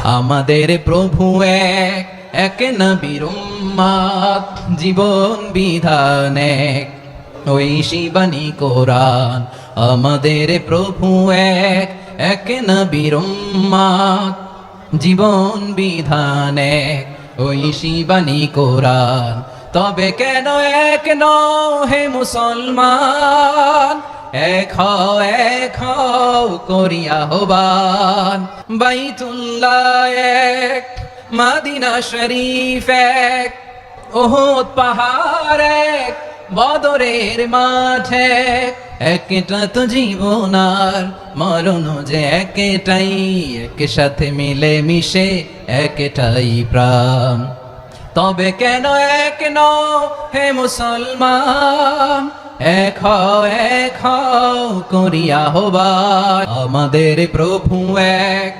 আমাদের প্রভু এক, এক নবীর উম্মত, জীবন বিধান এক, ওই শিবানী কোরআন। আমাদের প্রভু এক, এক নবীর উম্মত, জীবন বিধান এক, ওই শিবানী কোরআন। তবে কেন এক নও হে মুসলমান, এক হও করিয়া আহ্বান। বাইতুল্লাহ এক, মদিনা শরীফ এক, উহুদ পাহাড় এক, বদরের মাঠে একটা তো জীবন আর মরণ যে একটাই, একসাথে মিলে মিশে একটাই প্রাণ। তবে কেন এক নও হে মুসলমান, এক হও করিয়া আহ্বান। আমাদের প্রভু এক,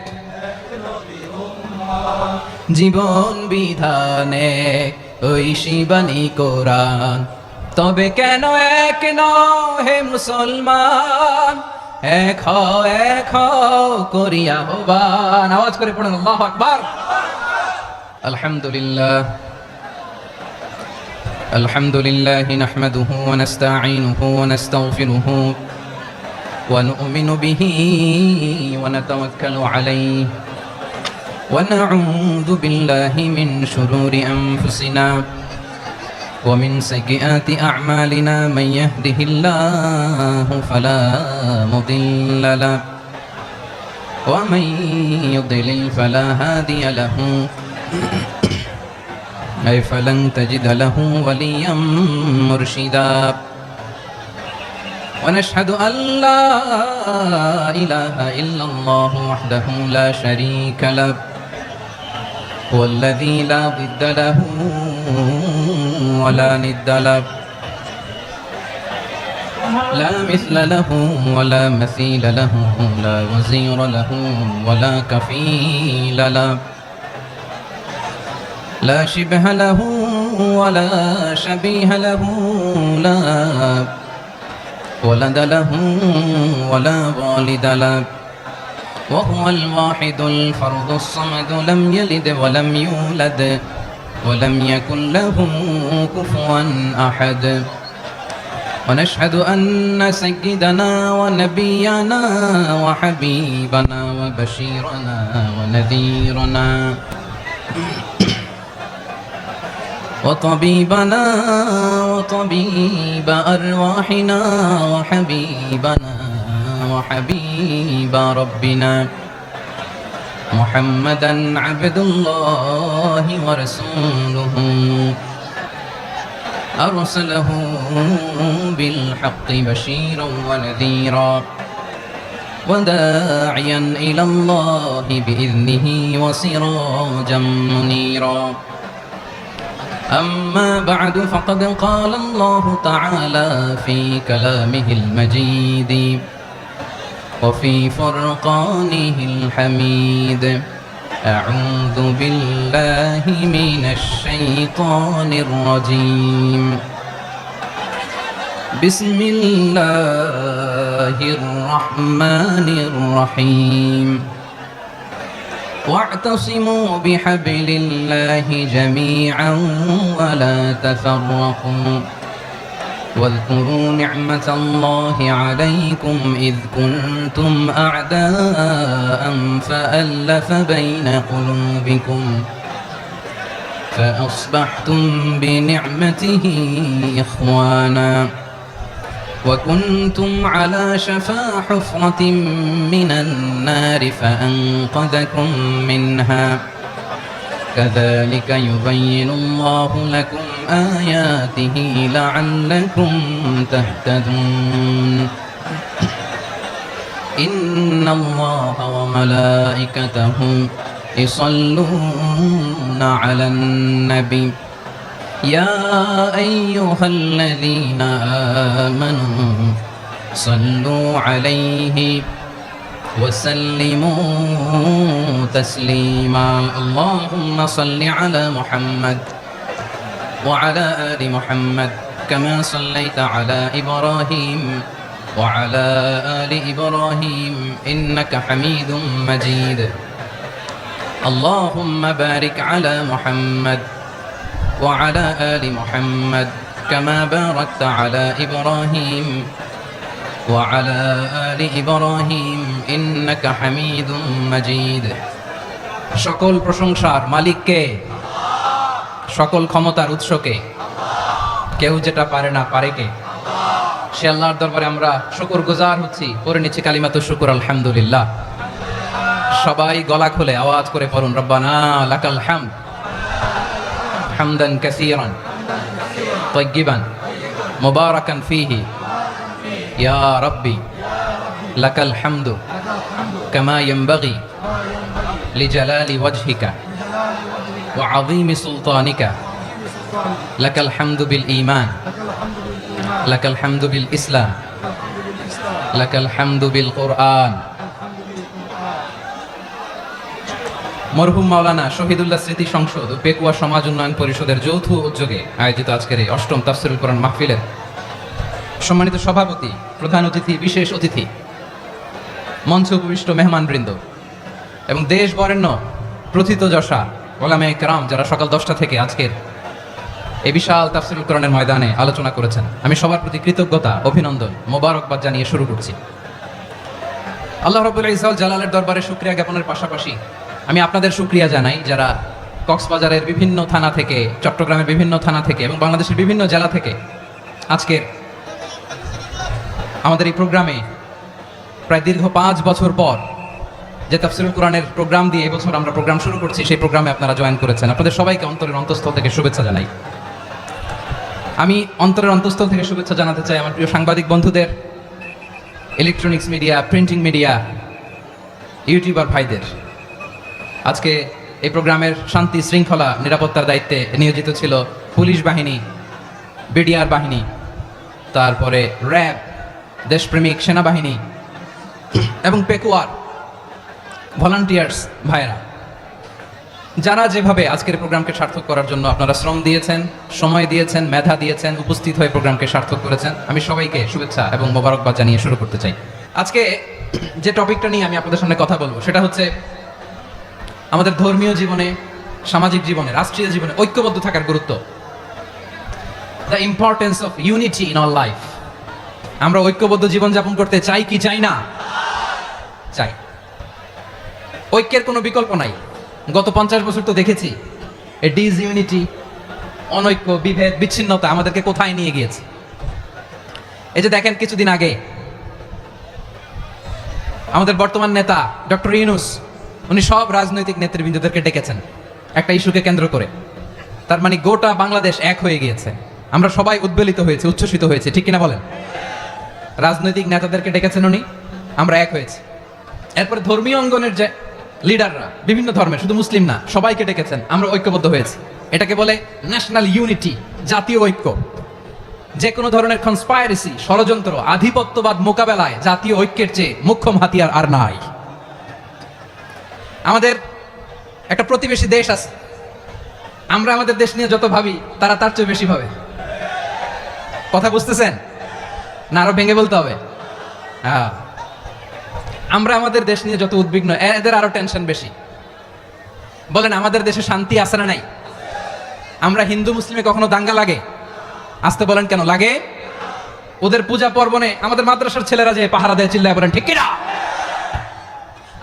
জীবন বিধান এক, ওই শিবানী কোরআন। তবে কেন এক নও হে মুসলমান, এক হও করিয়া আহ্বান। আওয়াজ করে পড়ুন আল্লাহু আকবার। আলহামদুলিল্লাহ الحمد لله نحمده ونستعينه ونستغفره ونؤمن به ونتوكل عليه ونعوذ بالله من شرور أنفسنا ومن سيئات أعمالنا من يهده الله فلا مضل له ومن يضلل فلا هادي له أي فلن تجد له وليا مرشدا ونشهد أن لا إله إلا الله وحده لا شريك له والذي لا ضد له ولا ند له لا مثل له ولا مثيل له لا وزير له ولا كفيل له لا شبه له ولا شبيه له لا ولد له ولا والد له وهو الواحد الفرد الصمد لم يلد ولم يولد ولم يكن له كفوا أحد ونشهد أن سيدنا ونبينا وحبيبنا وبشيرنا ونذيرنا وطبيبنا وطبيب أرواحنا وحبيبنا وحبيب ربنا محمدا عبد الله ورسوله أرسله بالحق بشيرا ونذيرا وداعيا إلى الله بإذنه وسراجا منيرا أما بعد فقد قال الله تعالى في كلامه المجيد وفي فرقانه الحميد أعوذ بالله من الشيطان الرجيم بسم الله الرحمن الرحيم واعتصموا بحبل الله جميعا ولا تفرقوا واذكروا نعمة الله عليكم إذ كنتم أعداء فألف بين قلوبكم فأصبحتم بنعمته إخوانا وكنتم على شفا حفرة من النار فأنقذكم منها كذلك يبين الله لكم آياته لعلكم تهتدون إن الله وملائكته يصلون على النبي يا أيها الذين آمنوا صلوا عليه وسلموا تسليما اللهم صل على محمد وعلى آل محمد كما صليت على إبراهيم وعلى آل إبراهيم إنك حميد مجيد اللهم بارك على محمد وعلى آل محمد كما باركت على إبراهيم وعلى آل إبراهيم إنك حميد مجيد সকল প্রশংসার মালিককে, সকল ক্ষমতার উৎসকে, কেউ যেটা পারে না পারে কে? সে আল্লাহর দরবারে আমরা শুকরগুজার হচ্ছি। পড়ে নিচ্ছি কালিমাতু শুকর আলহামদুলিল্লাহ। সবাই গলা খুলে আওয়াজ করে পড়ুন, রব্বানা লাকাল হামদ হামদান কাসীরান তাইয়্যিবান মুবারাকান ফীহি ইয়া রাব্বি লাকাল হামদু কামা ইয়ানবাগি লিজালালি ওয়াজহিকা ওয়া আযীমি সুলতানিকা লাকাল হামদু বিল ঈমান লাকাল হামদু বিল ইসলাম লাকাল হামদু বিল কুরআন। মরহুম মাওলানা শহীদুল্লাহ স্মৃতি সংসদ ও পেকুয়া সমাজ উন্নয়ন পরিষদের যৌথ উদ্যোগে আয়োজিত আজকের এই অষ্টম তাফসীরুল কোরআন মাহফিলের সম্মানিত সভাপতি, প্রধান অতিথি, বিশেষ অতিথি, মঞ্চে উপবিষ্ট মেহমানবৃন্দ এবং দেশ বরেণ্য প্রথিতযশা ওলামায়ে কেরাম যারা সকাল 10টা থেকে আজকের এই বিশাল তাফসীরুল কোরআনের ময়দানে আলোচনা করেছেন, আমি সবার প্রতি কৃতজ্ঞতা, অভিনন্দন, মোবারকবাদ জানিয়ে শুরু করছি। আল্লাহ রাব্বুল ইজ্জত জালালের দরবারে শুকরিয়া জ্ঞাপনের পাশাপাশি আমি আপনাদের শুকরিয়া জানাই যারা কক্সবাজারের বিভিন্ন থানা থেকে, চট্টগ্রামের বিভিন্ন থানা থেকে এবং বাংলাদেশের বিভিন্ন জেলা থেকে আজকের আমাদের এই প্রোগ্রামে প্রায় দীর্ঘ 5 বছর পর যে তাফসীরুল কোরআনের প্রোগ্রাম দিয়ে এবছর আমরা প্রোগ্রাম শুরু করছি, সেই প্রোগ্রামে আপনারা জয়েন করেছেন। আপনাদের সবাইকে অন্তরের অন্তঃস্থল থেকে শুভেচ্ছা জানাই। আমি অন্তরের অন্তঃস্থল থেকে শুভেচ্ছা জানাতে চাই আমার প্রিয় সাংবাদিক বন্ধুদের, electronics media, printing media, YouTuber ভাইদের। আজকে এই প্রোগ্রামের শান্তি শৃঙ্খলা নিরাপত্তার দায়িত্বে নিয়োজিত ছিল পুলিশ বাহিনী, বিডিআর বাহিনী, তারপরে র্যাব, দেশপ্রেমিক সেনাবাহিনী এবং পেকুয়ার ভলান্টিয়ার্স ভাইরা, যারা যেভাবে আজকের প্রোগ্রামকে সার্থক করার জন্য আপনারা শ্রম দিয়েছেন, সময় দিয়েছেন, মেধা দিয়েছেন, উপস্থিত হয়ে প্রোগ্রামকে সার্থক করেছেন, আমি সবাইকে শুভেচ্ছা এবং মোবারকবাদ জানিয়ে শুরু করতে চাই। আজকে যে টপিকটা নিয়ে আমি আপনাদের সামনে কথা বলবো সেটা হচ্ছে আমাদের ধর্মীয় জীবনে, সামাজিক জীবনে, রাষ্ট্রীয় জীবনে ঐক্যবদ্ধ থাকার গুরুত্ব। The importance of unity in all life. আমরা ঐক্যবদ্ধ জীবনযাপন করতে চাই কি চাই না? চাই। ঐক্যের কোনো বিকল্প নাই। গত 50 বছর তো দেখেছি এই ডিসইউনিটি, অনৈক্য, বিভেদ, বিচ্ছিন্নতা আমাদেরকে কোথায় নিয়ে গিয়েছে। এই যে দেখেন কিছুদিন আগে আমাদের বর্তমান নেতা ডক্টর ইউনূস, উনি সব রাজনৈতিক নেতৃবৃন্দদেরকে ডেকেছেন একটা ইস্যুকে কেন্দ্র করে। তার মানে গোটা বাংলাদেশ এক হয়ে গিয়েছে। আমরা সবাই উদ্বেলিত হয়েছে, উচ্ছ্বসিত হয়েছে, ঠিক কিনা বলেন? রাজনৈতিক নেতাদেরকে ডেকেছেন উনি, আমরা এক হয়েছি। এরপরে ধর্মীয় অঙ্গনের যে লিডাররা, বিভিন্ন ধর্মের, শুধু মুসলিম না, সবাইকে ডেকেছেন, আমরা ঐক্যবদ্ধ হয়েছি। এটাকে বলে ন্যাশনাল ইউনিটি, জাতীয় ঐক্য। যে কোনো ধরনের কনস্পাইরেসি, ষড়যন্ত্র, আধিপত্যবাদ মোকাবেলায় জাতীয় ঐক্যের চেয়ে মোক্ষম হাতিয়ার আর নাই। আমাদের একটা প্রতিবেশী দেশ আছে, আমরা আমাদের দেশ নিয়ে যত ভাবি তারা তার চেয়ে বেশি ভাবে। কথা বুঝতেছেন না? আরো ভেঙে বলতে হবে। হ্যাঁ, আমরা আমাদের দেশ নিয়ে যত উদ্বিগ্ন, এদের আরো টেনশন বেশি। বলেন আমাদের দেশে শান্তি আছে না নাই? আমরা হিন্দু মুসলিমে কখনো দাঙ্গা লাগে? আসতে বলেন কেন লাগে? ওদের পূজা পার্বণে আমাদের মাদ্রাসার ছেলেরা যে পাহারা দেয়, চিল্লায় বলেন ঠিক কিনা?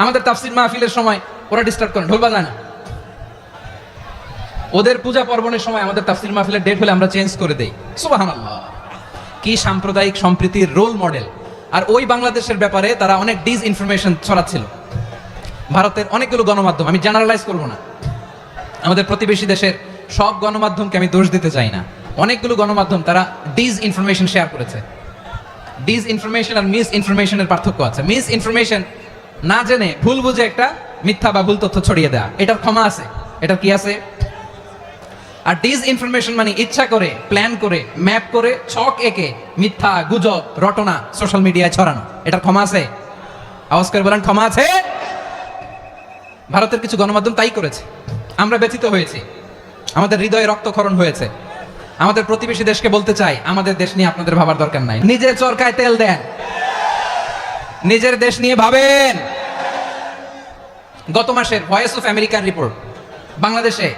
আমাদের তাফসীর মাহফিলের সময় ওরা ডিস্টার্ব করেন, ঢোল বাজায় না। ওদের পূজা পার্বণের সময় আমাদের তাফসীর মাহফিলের ডেট হলে আমরা চেঞ্জ করে দেই। সুবহানাল্লাহ, কি সাম্প্রদায়িক সম্প্রীতির রোল মডেল। আর ওই বাংলাদেশের ব্যাপারে তারা অনেক ডিসইনফরমেশন ছড়াচ্ছিল। ভারতের অনেকগুলো গণমাধ্যম, আমি জেনারেলাইজ করব না, আমাদের প্রতিবেশী দেশের সব গণমাধ্যমকে আমি দোষ দিতে চাই না, অনেকগুলো গণমাধ্যম তারা ডিসইনফরমেশন শেয়ার করেছে। ডিসইনফরমেশন আর মিস ইনফরমেশনের পার্থক্য আছে। মিস ইনফরমেশন না জেনে ভুল বুঝে একটা মিথ্যা বা ভুল তথ্য ছড়িয়ে দেয়া, এটার ক্ষমা আছে, এটার কি আছে? আর ডিসইনফরমেশন মানে ইচ্ছা করে, প্ল্যান করে, ম্যাপ করে, ছক এঁকে মিথ্যা, গুজব, রটনা সোশ্যাল মিডিয়ায় ছড়ানো, এটার ক্ষমা আছে? আওয়াজ করে বলেন ক্ষমা আছে? ভারতের কিছু গণমাধ্যম তাই করেছে, আমরা ব্যথিত হয়েছি, আমাদের হৃদয়ে রক্তক্ষরণ হয়েছে। আমাদের প্রতিবেশী দেশকে বলতে চাই, আমাদের দেশ নিয়ে আপনাদের ভাবার দরকার নাই, নিজের চরকায় তেল দেন, নিজের দেশ নিয়ে ভাবেন। গত মাসের ভয়েস অফ আমেরিকার রিপোর্ট, বাংলাদেশে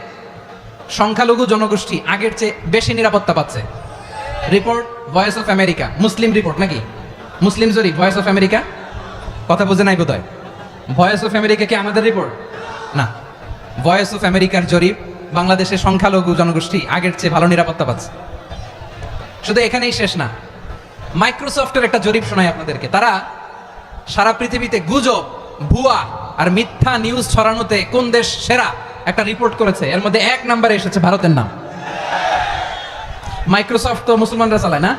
সংখ্যালঘু জনগোষ্ঠী আগের চেয়ে বেশি নিরাপত্তা পাচ্ছে। Report voice of America, Muslim report নাকি? মুসলিম জরিপ, ভয়েস অফ আমেরিকা। কথা বুঝে নাই বোধহয়। ভয়েস অফ আমেরিকা কি আমাদের রিপোর্ট না? ভয়েস অফ আমেরিকার জরিপ, বাংলাদেশের সংখ্যালঘু জনগোষ্ঠী আগের চেয়ে ভালো নিরাপত্তা পাচ্ছে। শুধু এখানেই শেষ না, মাইক্রোসফটের একটা জরিপ শোনাই আপনাদেরকে। তারা সারা পৃথিবীতে গুজব, ভুয়া আর মিথ্যা নিউজ ছড়ানোতে কোন দেশ সেরা একটা রিপোর্ট করেছে। এর মধ্যে 1 নম্বরে এসেছে ভারতের নাম। মাইক্রোসফট তো মুসলমানরা চালায় না?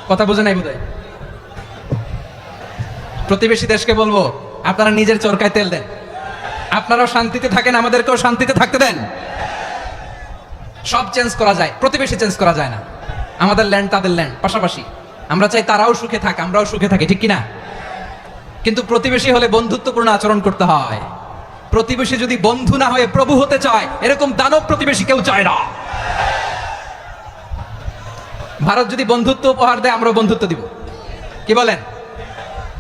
কথা বুঝে নাই বোধহয়। প্রতিবেশী দেশকে বলবো, আপনারা নিজের চরকায় তেল দেন, আপনারাও শান্তিতে থাকেন, আমাদেরকেও শান্তিতে থাকতে দেন। সব চেঞ্জ করা যায়, প্রতিবেশী চেঞ্জ করা যায় না। আমাদের ল্যান্ড তাদের ল্যান্ড, পাশাপাশি। আমরা চাই তারাও সুখে থাক, আমরাও সুখে থাকি, ঠিক কিনা? কিন্তু প্রতিবেশী হলে বন্ধুত্বপূর্ণ আচরণ করতে হয়। প্রতিবেশী যদি বন্ধু না হয়ে প্রভু হতে চায়, এরকম দানব প্রতিবেশী কেউ চায় না। ভারত যদি বন্ধুত্ব উপহার দেয়, আমরাও বন্ধুত্ব দিব। কি বলেন?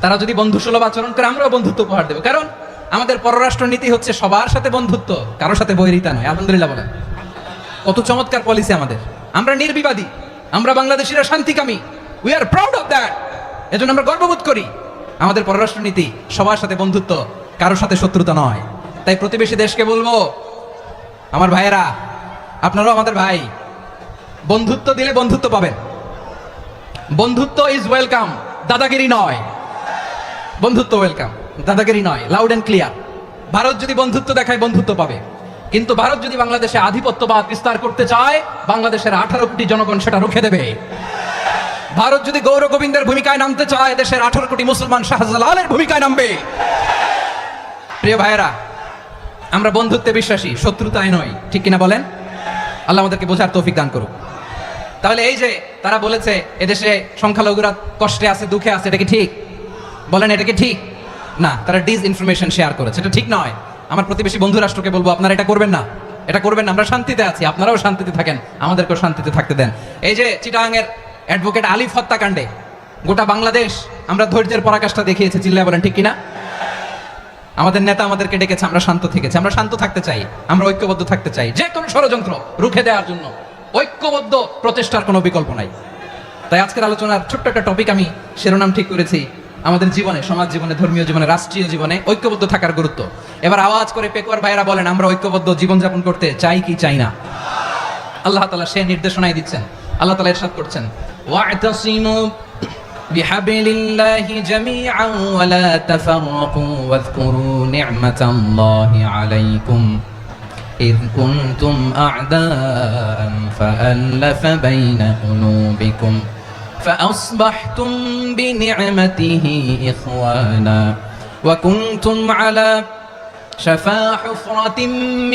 তারা যদি বন্ধু সুলভ আচরণ করে, আমরাও বন্ধুত্ব উপহার দেব। কারণ আমাদের পররাষ্ট্র নীতি হচ্ছে সবার সাথে বন্ধুত্ব, কারোর সাথে বৈরিতা নয়। আলহামদুলিল্লাহ বলেন। কত চমৎকার পলিসি আমাদের। আমরা নির্বিবাদী, আমরা বাংলাদেশিরা শান্তিকামী। We are proud of that. এজন্য আমরা গর্ববোধ করি। আমাদের পররাষ্ট্র নীতি সবার সাথে বন্ধুত্ব, কারোর সাথে শত্রুতা নয়। তাই প্রতিবেশী দেশকে বলবো, আমার ভাইয়েরা, আপনারাও আমাদের ভাই, বন্ধুত্ব দিলে বন্ধুত্ব পাবেন। বন্ধুত্ব ইজ ওয়েলকাম, দাদাগিরি নয়। বন্ধুত্ব ওয়েলকাম, দাদাগিরি নয়। Loud and clear. ভারত যদি বন্ধুত্ব দেখায়, বন্ধুত্ব পাবে। কিন্তু ভারত যদি বাংলাদেশে আধিপত্যবাদ বিস্তার করতে চায়, বাংলাদেশের 18 কোটি জনগণ সেটা রুখে দেবে। ভারত যদি গৌর গোবিন্দের ভূমিকায় নামতে চায়, দেশের 18 কোটি মুসলমান শাহজালালের ভূমিকায় নামবে। প্রিয় ভাইয়েরা, আমরা বন্ধুত্বে বিশ্বাসী, শত্রুতায় নয়, ঠিক কিনা বলেন? আল্লাহ আমাদেরকে বোঝার তৌফিক দান করুক। তাহলে এই যে তারা বলেছে এদেশে সংখ্যালঘুরা কষ্টে আছে, দুঃখে আছে, এটা কি ঠিক? বলেন, এটা কি ঠিক? না, তারা ডিস ইনফরমেশন শেয়ার করেছে, এটা ঠিক নয়। আমার প্রতিবেশী বন্ধু রাষ্ট্রকে বলবো, আপনারা এটা করবেন না, এটা করবেন না। আমরা শান্তিতে আছি, আপনারাও শান্তিতে থাকেন, আমাদেরকেও শান্তিতে থাকতে দেন। এই যে চিটাগাংয়ের অ্যাডভোকেট আলিফ হত্যাকাণ্ডে গোটা বাংলাদেশ আমরা ধৈর্যের পরাকাষ্ঠা দেখিয়েছি, চিল্লায় বলেন ঠিক কিনা? আমাদের নেতা আমাদেরকে ডেকেছে, আমরা শান্ত থেকেছি। আমরা শান্ত থাকতে চাই, আমরা ঐক্যবদ্ধ থাকতে চাই। যে কোনো ষড়যন্ত্র রুখে দেওয়ার জন্য ঐক্যবদ্ধ প্রচেষ্টার কোনো বিকল্প নাই। তাই আজকের আলোচনার ছোট্ট একটা টপিক আমি শিরোনাম ঠিক করেছি, আমাদের জীবনে, সমাজ জীবনে, ধর্মীয় জীবনে, রাষ্ট্রীয় জীবনে ঐক্যবদ্ধ থাকার গুরুত্ব। এবার আওয়াজ করে পেকুয়ার ভাইয়েরা বলেন, আমরা ঐক্যবদ্ধ জীবনযাপন করতে চাই কি চাই না? আল্লাহ তাআলা সে নির্দেশনাই দিচ্ছেন। আল্লাহ তাআলা ইরশাদ করছেন, ওয়া'তাসিমু বিহাবিলিল্লাহি জামিআন ওয়া লা তাফাররাকু ওয়াযকুরু নি'মাতাল্লাহি আলাইকুম إذ كنتم أعداء فألف بين قلوبكم فأصبحتم بنعمته إخوانا وكنتم على شفا حفرة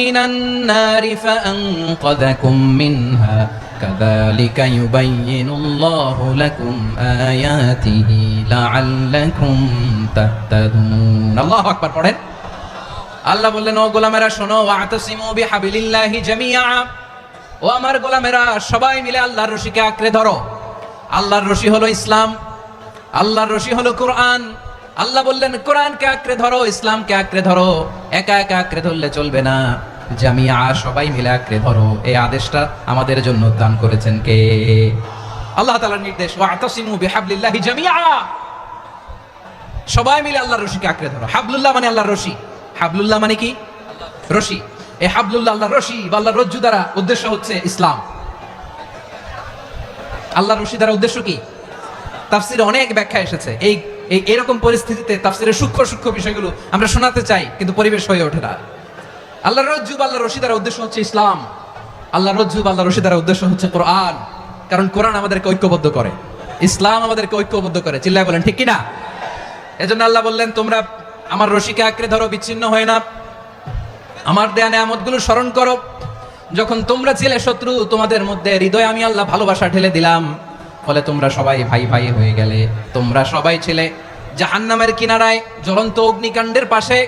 من النار فأنقذكم منها كذلك يبين الله لكم آياته لعلكم تهتدون الله أكبر পড়েন। আল্লাহ বললেন, ও গোলামেরা শোনো, ওয়া'তাসিমু বিহাবিলিল্লাহি জামিআ, ও আমার গোলামেরা সবাই মিলে আল্লাহর রশিকে আঁকড়ে ধরো। আল্লাহর রশি হলো ইসলাম, আল্লাহর রশি হলো কোরআন। আল্লাহ বললেন, কোরআনকে আঁকড়ে ধরো, ইসলামকে আঁকড়ে ধরো। একা একা আঁকড়ে ধরলে চলবে না, জামিআ, সবাই মিলে আঁকড়ে ধরো। এই আদেশটা আমাদের জন্য দান করেছেন কে? আল্লাহ তাআলার নির্দেশ, ওয়া'তাসিমু বিহাবলিল্লাহি জামিআ, সবাই মিলে আল্লাহর রশিকে আঁকড়ে ধরো। হাবলুল্লাহ মানে আল্লাহর রশি। হাবলুল্লাহ মানে কি? রশি। এই হাবলুল্লাহ আল্লাহর রশি বা আল্লাহর রজ্জু দ্বারা উদ্দেশ্য হচ্ছে ইসলাম। আল্লাহর রশি দ্বারা উদ্দেশ্য কি? তাফসিরে অনেক ব্যাখ্যা এসেছে। এরকম পরিস্থিতিতে তাফসিরের সূক্ষ্ম সূক্ষ্ম বিষয়গুলো আমরা শোনাতে চাই, কিন্তু পরিবেশ হয়ে ওঠে না। আল্লাহর রজ্জু বা আল্লাহর রশি দ্বারা উদ্দেশ্য হচ্ছে ইসলাম। আল্লাহর রজ্জু বা আল্লাহর রশি দ্বারা উদ্দেশ্য হচ্ছে কোরআন। কারণ কোরআন আমাদেরকে ঐক্যবদ্ধ করে, ইসলাম আমাদেরকে ঐক্যবদ্ধ করে। চিল্লায় বলেন ঠিক কিনা? এজন্য আল্লাহ বললেন, তোমরা আমার রশিকে আঁকড়ে ধরো, বিচ্ছিন্ন হয় না। আমার দেয়া নেয়ামতগুলো স্মরণ করো। যখন তোমরা ছিলে শত্রু, তোমাদের মধ্যে হৃদয়ে আমি আল্লাহ ভালোবাসা ঢেলে দিলাম, ফলে তোমরা সবাই ভাই ভাই হয়ে গেলে। তোমরা সবাই ছিলে জাহান্নামের কিনারায়, জ্বলন্ত অগ্নিকাণ্ডের পাশে।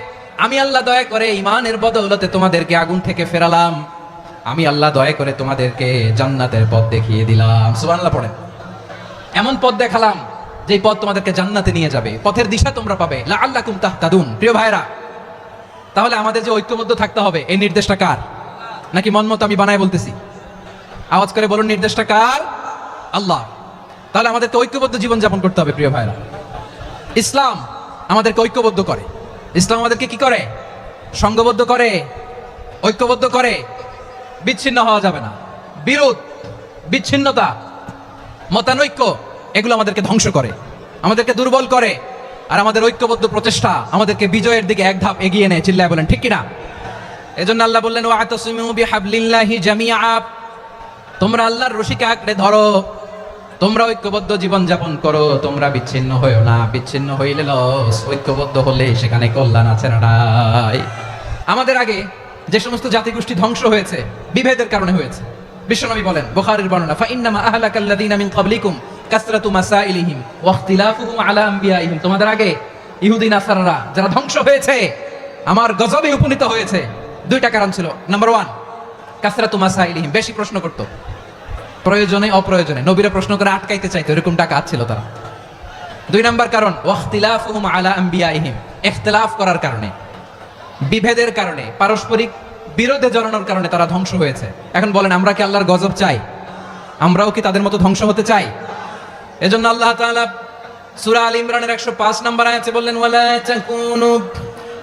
আমি আল্লাহ দয়া করে ঈমানের বদৌলতে তোমাদেরকে আগুন থেকে ফেরালাম। আমি আল্লাহ দয়া করে তোমাদেরকে জান্নাতের পথ দেখিয়ে দিলাম। সুবহানাল্লাহ পড়েন। এমন পথ দেখালাম যে পথ তোমাদেরকে জান্নাতে নিয়ে যাবে, পথের দিশা তোমরা পাবে। লাআল্লাকুম তাহতাদুন। প্রিয় ভাইরা, তাহলে আমাদের যে ঐক্যবদ্ধ থাকতে হবে এই নির্দেশটা কার? নাকি মন মতো আমি বানায় বলতেছি? আওয়াজ করে বলুন, নির্দেশটা কার? আল্লাহ। তাহলে আমাদেরকে ঐক্যবদ্ধ জীবন যাপন করতে হবে প্রিয় ভাইরা। ইসলাম আমাদেরকে ঐক্যবদ্ধ করে। ইসলাম আমাদেরকে কি করে? সংঘবদ্ধ করে, ঐক্যবদ্ধ করে। বিচ্ছিন্ন হওয়া যাবে না। বিরোধ, বিচ্ছিন্নতা, মতানৈক্য এগুলো আমাদেরকে ধ্বংস করে, আমাদেরকে দুর্বল করে। আর আমাদের ঐক্যবদ্ধ প্রচেষ্টা আমাদেরকে বিজয়ের দিকে এক ধাপ এগিয়ে নেয়। চিল্লায় বলেন ঠিক কিনা? এজন্য আল্লাহ বললেন, ওয়াতাসিমু বিহাবলিল্লাহি জামিআ, তোমরা আল্লাহর রশিকে আঁকড়ে ধরো, তোমরা ঐক্যবদ্ধ জীবন যাপন করো, তোমরা বিচ্ছিন্ন হইও না। বিচ্ছিন্ন হইলে লস, ঐক্যবদ্ধ হলে সেখানে কল্যাণ আছে না নাই? আমাদের আগে যে সমস্ত জাতিগোষ্ঠী ধ্বংস হয়েছে বিভেদের কারণে হয়েছে। বিশ্বনবী বলেন, বুখারীর বর্ণনা, ফাইন্নামা আহলাকাল্লাযীনা মিন ক্বাবলিকুম কাসরাতু মাসাইলিহিম ওয়া ইখতিলাফুহুম আলা আম্বিয়াইহিম, তোমাদের আগে ইহুদি নাসারারা যারা ধ্বংস হয়েছে, আমার গজবে উপনীত হয়েছে, দুইটা কারণ ছিল। নাম্বার 1, কাসরাতু মাসাইলিহিম, বেশি প্রশ্ন করত, প্রয়োজনে অপ্রয়োজনে নবীরা প্রশ্ন করে আটকাইতে চাইতো, এরকম ডাকাত ছিল তারা। 2 নাম্বার কারণ, ওয়া ইখতিলাফুহুম আলা আম্বিয়াইহিম, ইখতিলাফ করার কারণে, বিভেদের কারণে, পারস্পরিক বিরোধে জড়ানোর কারণে তারা ধ্বংস হয়েছে। এখন বলেন, আমরা কি আল্লাহর গজব চাই? আমরাও কি তাদের মতো ধ্বংস হতে চাই? এজন্য আল্লাহ তাআলা সূরা আল ইমরানের 105 নম্বর আয়াতে বললেন, ওয়ালা তাকুনু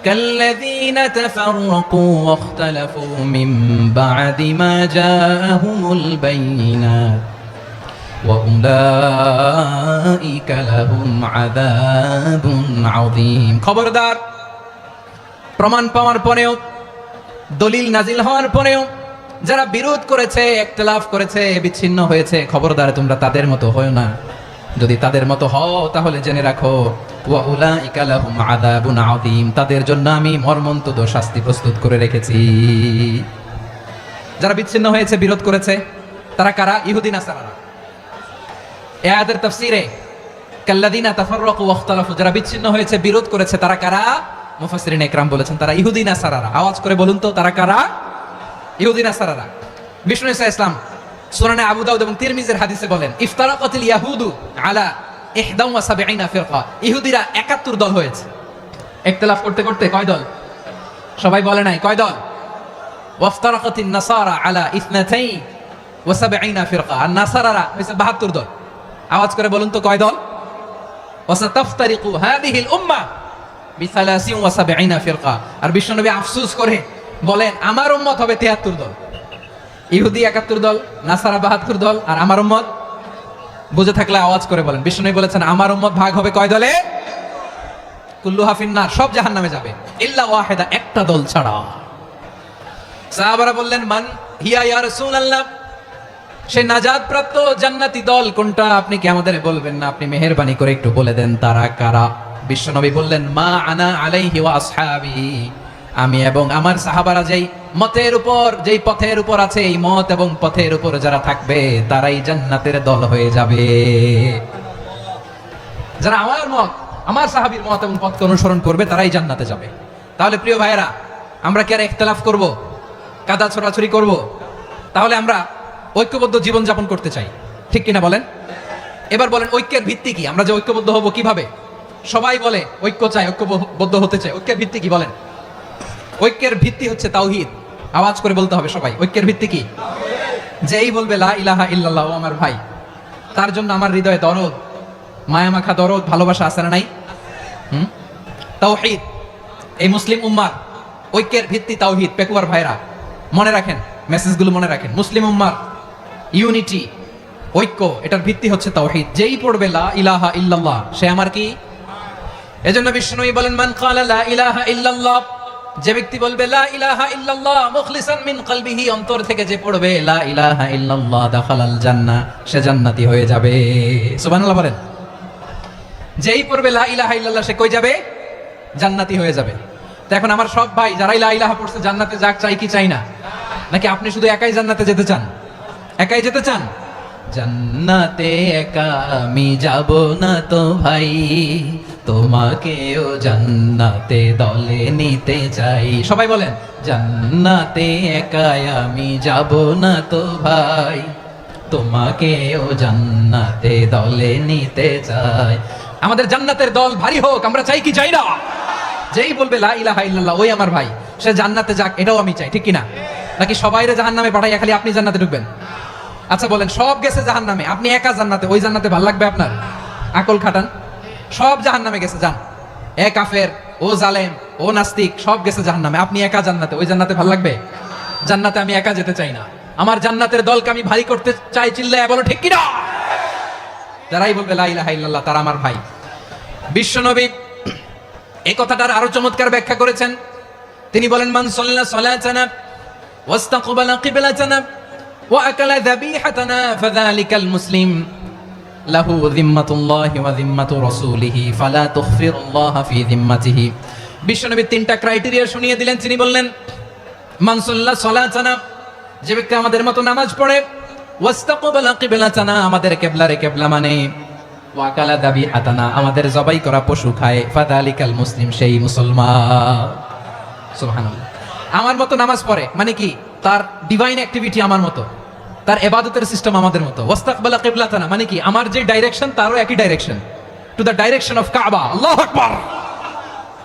কাল্লাযীনা তাফাররাকু ওয়াখতালাফু মিন বা'দি মা জাআহুমুল বাইয়িনাত ওয়া উলাইকা লাহুম আযাবুন আযীম। খবরদার, প্রমাণ পাওয়ার পরেও, দলিল নাজিল হওয়ার পরেও যারা বিরোধ করেছে, ইখতিলাফ করেছে, বিচ্ছিন্ন হয়েছে, খবরদার তোমরা তাদের মতো হও না। যদি তাদের মতো হও তাহলে জেনে রাখো, ওয়া উলাইকা লাহুম আযাবুন আযীম, তাদের জন্য আমি মর্মন্তুদ শাস্তি প্রস্তুত করে রেখেছি। যারা বিচ্ছিন্ন হয়েছে, বিরোধ করেছে, তারা কারা? ইহুদি নাসারারা। এই আয়াতের তাফসীরে কাল্লাযীনা তাফাররাকু ওয়া ইখতালাফু, যারা বিচ্ছিন্ন হয়েছে, বিরোধ করেছে, তারা কারা? মুফাসসিরিন ইকরাম বলেছেন তারা ইহুদি নাসারারা। আওয়াজ করে বলুন তো, তারা কারা? ইহুদি নাসারারা। বিষ্ণু ঈসা ইসলাম সুনানে আবু দাউদ এবং তিরমিজির হাদিসে বলেন, ইফতারাকাতিল ইয়াহুদু আলা 71 ফিরকা, ইহুদিরা 71 দল হয়েছে। ইখতিলাফ করতে করতে কয় দল? সবাই বলে নাই, কয় দল? ওয়াফতারাকাতিন নাসারা আলা 72 ফিরকা, আর নাসারারা হয়েছে 72 দল। আওয়াজ করে বলুন তো, কয় দল? ওয়াসাতাফতারিকু হাদিহিল উম্মাহ বি73 ফিরকা। আর বিশ্বনবী আফসোস করে বলেন, আমার উম্মত হবে 73 দল। ইহুদি 71 দল, নাসারা 72 দল, আর আমার উম্মত, বুঝে থাকলে আওয়াজ করে বলেন। বিষ্ণু বলেছেন, আমার উম্মত ভাগ হবে কয় দলে? কুল্লুহা ফিন্নার, সব জাহান্নামে যাবে, ইল্লা ওয়াহিদা, একটা দল ছাড়া। সাহাবারা বললেন, মান হিয়া ইয়া রাসূলুল্লাহ, সেই নাজাত প্রাপ্ত জান্নাতি দল কোনটা? আপনি কি আমাদের বলবেন না? আপনি মেহেরবানি করে একটু বলে দেন তারা কারা। বিশ্বনবী বললেন, মা আনা আলাইহি ওয়া আসহাবি, আমি এবং আমার সাহাবারা যেই মতের উপর, যেই পথের উপর আছে, এই মত এবং পথের উপর যারা থাকবে তারাই জান্নাতের দল হয়ে যাবে। যারা আমার মত, আমার সাহাবীর মত এবং পথকে অনুসরণ করবে তারাই জান্নাতে যাবে। তাহলে প্রিয় ভাইয়েরা, আমরা কি আর ইখতিলাফ করব, কাদা ছোড়াছুরি করব? তাহলে আমরা ঐক্যবদ্ধ জীবন যাপন করতে চাই, ঠিক কিনা বলেন? এবার বলেন, ঐক্যের ভিত্তি কি? আমরা যে ঐক্যবদ্ধ হব কিভাবে? সবাই বলে ঐক্য চাই, ঐক্যবদ্ধ হতে চাই। ঐক্যের ভিত্তি কি বলেন? ঐক্যের ভিত্তি হচ্ছে তাওহীদ। আওয়াজ করে বলতে হবে সবাই, ঐক্যের ভিত্তি কি? যেই বলবে লা ইলাহা ইল্লাল্লাহ, ও আমার ভাই, তার জন্য আমার হৃদয়ে দরদ, মায়ামাখা দরদ, ভালোবাসা আছে না নাই? তাওহীদ। এই মুসলিম উম্মার ঐক্যের ভিত্তি তাওহীদ। পেকুয়ার ভাইরা মনে রাখেন, মেসেজগুলো মনে রাখেন। মুসলিম উম্মার ইউনিটি, ঐক্য, এটার ভিত্তি হচ্ছে তাওহীদ। যেই পড়বে লা ইলাহা ইল্লাল্লাহ, সে আমার কি? এজন্য বিষ্ণুই বলেন, মান ক্বালা লা ইলাহা ইল্লাল্লাহ, যে ব্যক্তি বলবে লা ইলাহা ইল্লাল্লাহ মুখলিসান মিন কলবিহি, অন্তর থেকে যে পড়বে লা ইলাহা ইল্লাল্লাহ, দাখালাল জান্নাহ, সে জান্নাতি হয়ে যাবে। সুবহানাল্লাহ বলেন। যেই পড়বে লা ইলাহা ইল্লাল্লাহ, সে কই যাবে? জান্নাতি হয়ে যাবে। তো এখন আমার সব ভাই যারাই লা ইলাহা পড়ছে জান্নাতে যাক, চাই কি চাই না? নাকি আপনি শুধু একাই জান্নাতে যেতে চান? একাই যেতে চান? জান্নাতে একা আমি যাব না তো ভাই, তোমাকেও জান্নাতে দলে নিতে চাই। সবাই বলেন, জান্নাতে একা আমি যাব না তো ভাই, তোমাকেও জান্নাতে দলে নিতে চাই। আমাদের জান্নাতের দল ভারী হোক, আমরা চাই কি চাই না? যেই বলবে লা ইলাহা ইল্লাল্লাহ ওই আমার ভাই, সে জান্নাতে যাক, এটাও আমি চাই, ঠিক কিনা? নাকি সবাইরে জাহান্নামে পাঠাইয়া খালি আপনি জান্নাতে ঢুকবেন? আচ্ছা বলেন, সব গেছে জাহান্নামে, আপনি একা জান্নাতে, ওই জান্নাতে ভাল লাগবে আপনার? আকল খাটান। সব জাহান্নামে গেছে, যান। এ কাফের, ও জালেম, ও নাস্তিক, সব গেছে জাহান্নামে, আপনি একা জান্নাতে, ওই জান্নাতে ভাল লাগবে? জান্নাতে আমি একা যেতে চাই না, আমার জান্নাতের দলকে আমি ভারী করতে চাই, চিল্লায় বলো ঠিক কিনা? যারাই বলবে লা ইলাহা ইল্লাল্লাহ তারা আমার ভাই। বিশ্বনবী এই কথাটার আরো চমৎকার ব্যাখ্যা করেছেন। তিনি বলেন, মান সাল্লা সালাতানা ওয়াস্তাকবালা কিবলাতানা ওয়া আকালা যাবিহাতানা ফাযালিকাল মুসলিম লাহু যিম্মাতুল্লাহি ওয়া যিম্মাতু রাসূলিহি ফালা তুখফিরুল্লাহা ফি যিম্মাতিহি। বিশ্বনবী তিনটা ক্রাইটেরিয়া শুনিয়ে দিলেন। তিনি বললেন, মান সাল্লা সালাতানা, যে ব্যক্তি আমাদের মতো নামাজ পড়ে, ওয়াস্তাকবালা কিবলাতানা, আমাদের কিবলারে কিবলা মানে, ওয়া আকালা যাবিহাতানা, আমাদের জবাই করা পশু খায়, ফাযালিকাল মুসলিম, সেই মুসলমান। সুবহানাল্লাহ। আমার মতো নামাজ পড়ে মানে কি? তার ডিভাইন অ্যাক্টিভিটি আমার মতো, তার ইবাদতের সিস্টেম আমাদের মতো। ওয়াস্তাকবালা কিবলাতানা মানে কি? আমার যে ডাইরেকশন তারও একই direction, to the direction of কাবা। আল্লাহু আকবার।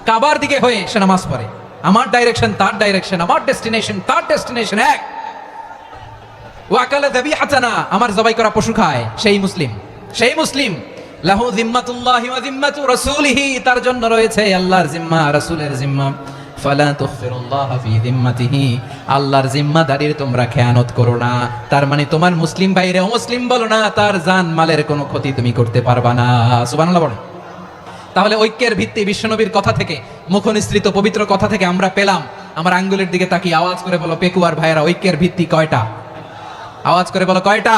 কাবার দিকে হয়ে সে নামাজ পড়ে, আমার ডাইরেকশন তার ডাইরেকশন, আমার ডেস্টিনেশন তার ডেস্টিনেশন এক। ওয়া আকালা যাবিহাতানা, আমার জবাই করা পশু খায়, সেই মুসলিম, সেই মুসলিম। লাহু যিম্মাতুল্লাহি ওয়া যিম্মাতু রাসূলিহি, তার জন্য রয়েছে আল্লাহর জিম্মা, রাসূলের জিম্মা। ফালা তুখফিরুল্লাহা ফি যিম্মাতিহি, আল্লাহর জিম্মাদারির তোমরা খেয়ানত করো না। তার মানে তোমার মুসলিম ভাইরে অমুসলিম বলো না, তার জান মালের কোনো ক্ষতি তুমি করতে পারবা না। সুবহানাল্লাহ বলেন। তাহলে ঐক্যের ভিত্তি বিশ্বনবীর কথা থেকে, মুখনিসৃত পবিত্র কথা থেকে আমরা পেলাম। আমার আঙ্গুলের দিকে তাকিয়ে আওয়াজ করে বলো পেকুয়ার ভাইয়েরা, ঐক্যের ভিত্তি কয়টা? আওয়াজ করে বলো কয়টা?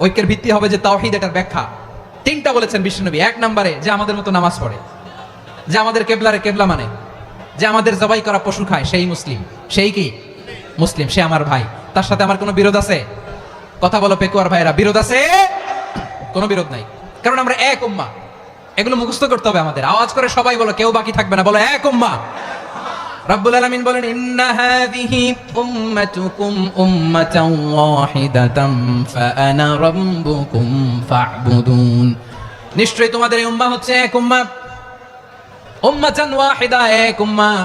ঐক্যের ভিত্তি হবে যে তাওহীদ, এটার ব্যাখ্যা তিনটা বলেছেন বিশ্বনবী। এক নম্বরে, যে আমাদের মতো নামাজ পড়ে, যে আমাদের কেবলারে কেবলা মানে, যে আমাদের জবাই করা পশু খায়, সেই মুসলিম। সেই কি? মুসলিম, সে আমার ভাই। তার সাথে আমার কোনো বিরোধ আছে? কথা বলো পেকুয়ার ভাইরা, বিরোধ আছে? কোনো বিরোধ নাই, কারণ আমরা এক উম্মাহ। এগুলো মুখস্থ করতে হবে আমাদের। আওয়াজ করে সবাই বলো, কেউ বাকি থাকবে না, বলো এক উম্মাহ। রব্বুল আলামিন বলেন, ইন্না হাযিহি উম্মাতুকুম উম্মাতান ওয়াহিদাতান ফাআনা রাব্বুকুম ফা'বুদুন, নিশ্চয়ই তোমাদের এই উম্মাহ হচ্ছে এক উম্মাহ। উম্মাতান ওয়াহিদা, এক উম্মাহ।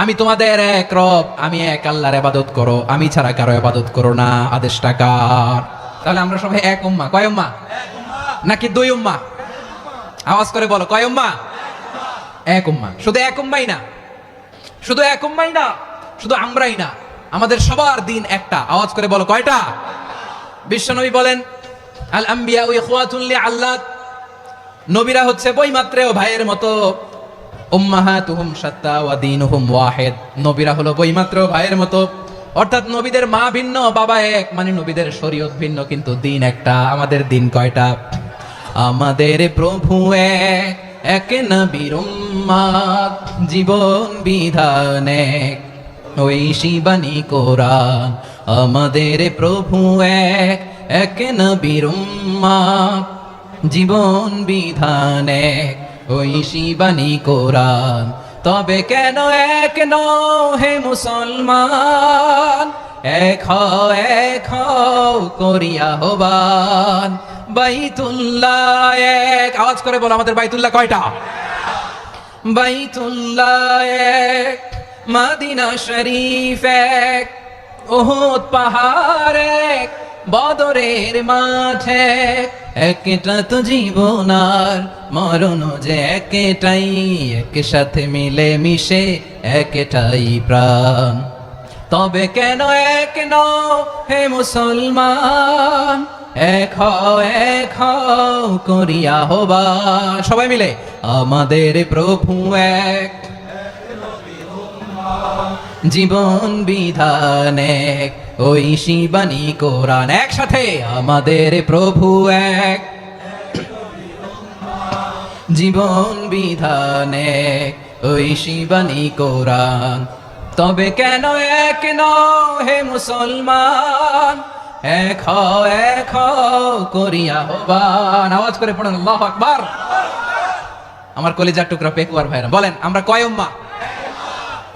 আমি তোমাদের এক রব, আমি এক আল্লাহর ইবাদত করো, আমি ছাড়া কারো ইবাদত করো না। আদেশটা কার? তাহলে আমরা সবাই এক উম্মাহ। কয় উম্মাহ? নাকি দুই উম্মাহ? আওয়াজ করে বলো, কয় উম্মাহ? এক উম্মাহ। শুধু এক উম্মাই না, শুধু এক উম্মাই না, শুধু আমরাই না, আমাদের সবার দিন একটা। আওয়াজ করে বলো কয়টা? বিশ্বনবী বলেন, আল আম্বিয়া ইখওয়াতুন লিআল্লাত, নবীরা হচ্ছে বইমাত্রেও ভাইয়ের মতো। উম্মাহাতুহুম শাত্তা ওয়া দীনুহুম ওয়াহিদ, নবীরা হলো বইমাত্রেও ভাইয়ের মতো। অর্থাৎ নবীদের মা ভিন্ন, বাবা এক, মানে নবীদের শরীয়ত ভিন্ন, কিন্তু দিন একটা। আমাদের দিন কয়টা? আমাদের প্রভু এক, এক নবীর উম্মাত, জীবন বিধান এক, ওই শিবানী কোরআন। আমাদের প্রভু এক, এক নবীর উম্মাত, জীবন বিধান এক, ওই শিবানী কোরআন। তবে কেন এক নও হে মুসলমান, এক হও করিয়া আহ্বান। বাইতুল্লাহ এক, আওয়াজ করে বলো আমাদের বাইতুল্লাহ কয়টা? বাইতুল্লাহ এক, মদিনা শরীফ এক, উহুদ পাহাড় এক, বদরের মাঠ এক। একটা তো জীবন আর মরণ যে একটাই, একসাথে মিলে মিশে একটাই প্রাণ। তবে কেন এক নও হে মুসলমান, এক হও করিয়া আহ্বান। সবাই মিলে, আমাদের প্রভু এক, জীবন বিধান এক, ওই শিবানী কোরআন। একসাথে, আমাদের প্রভু এক, জীবন বিধান এক, ওই শিবানী কোরআন। তবে কেন এক নও হে মুসলমান, এক হও করিয়া আহ্বান। আওয়াজ করে পড়েন আল্লাহু আকবার। আমার কলিজার টুকরা পেকুয়ার ভাইরা, বলেন আমরা কয় উম্মাহ?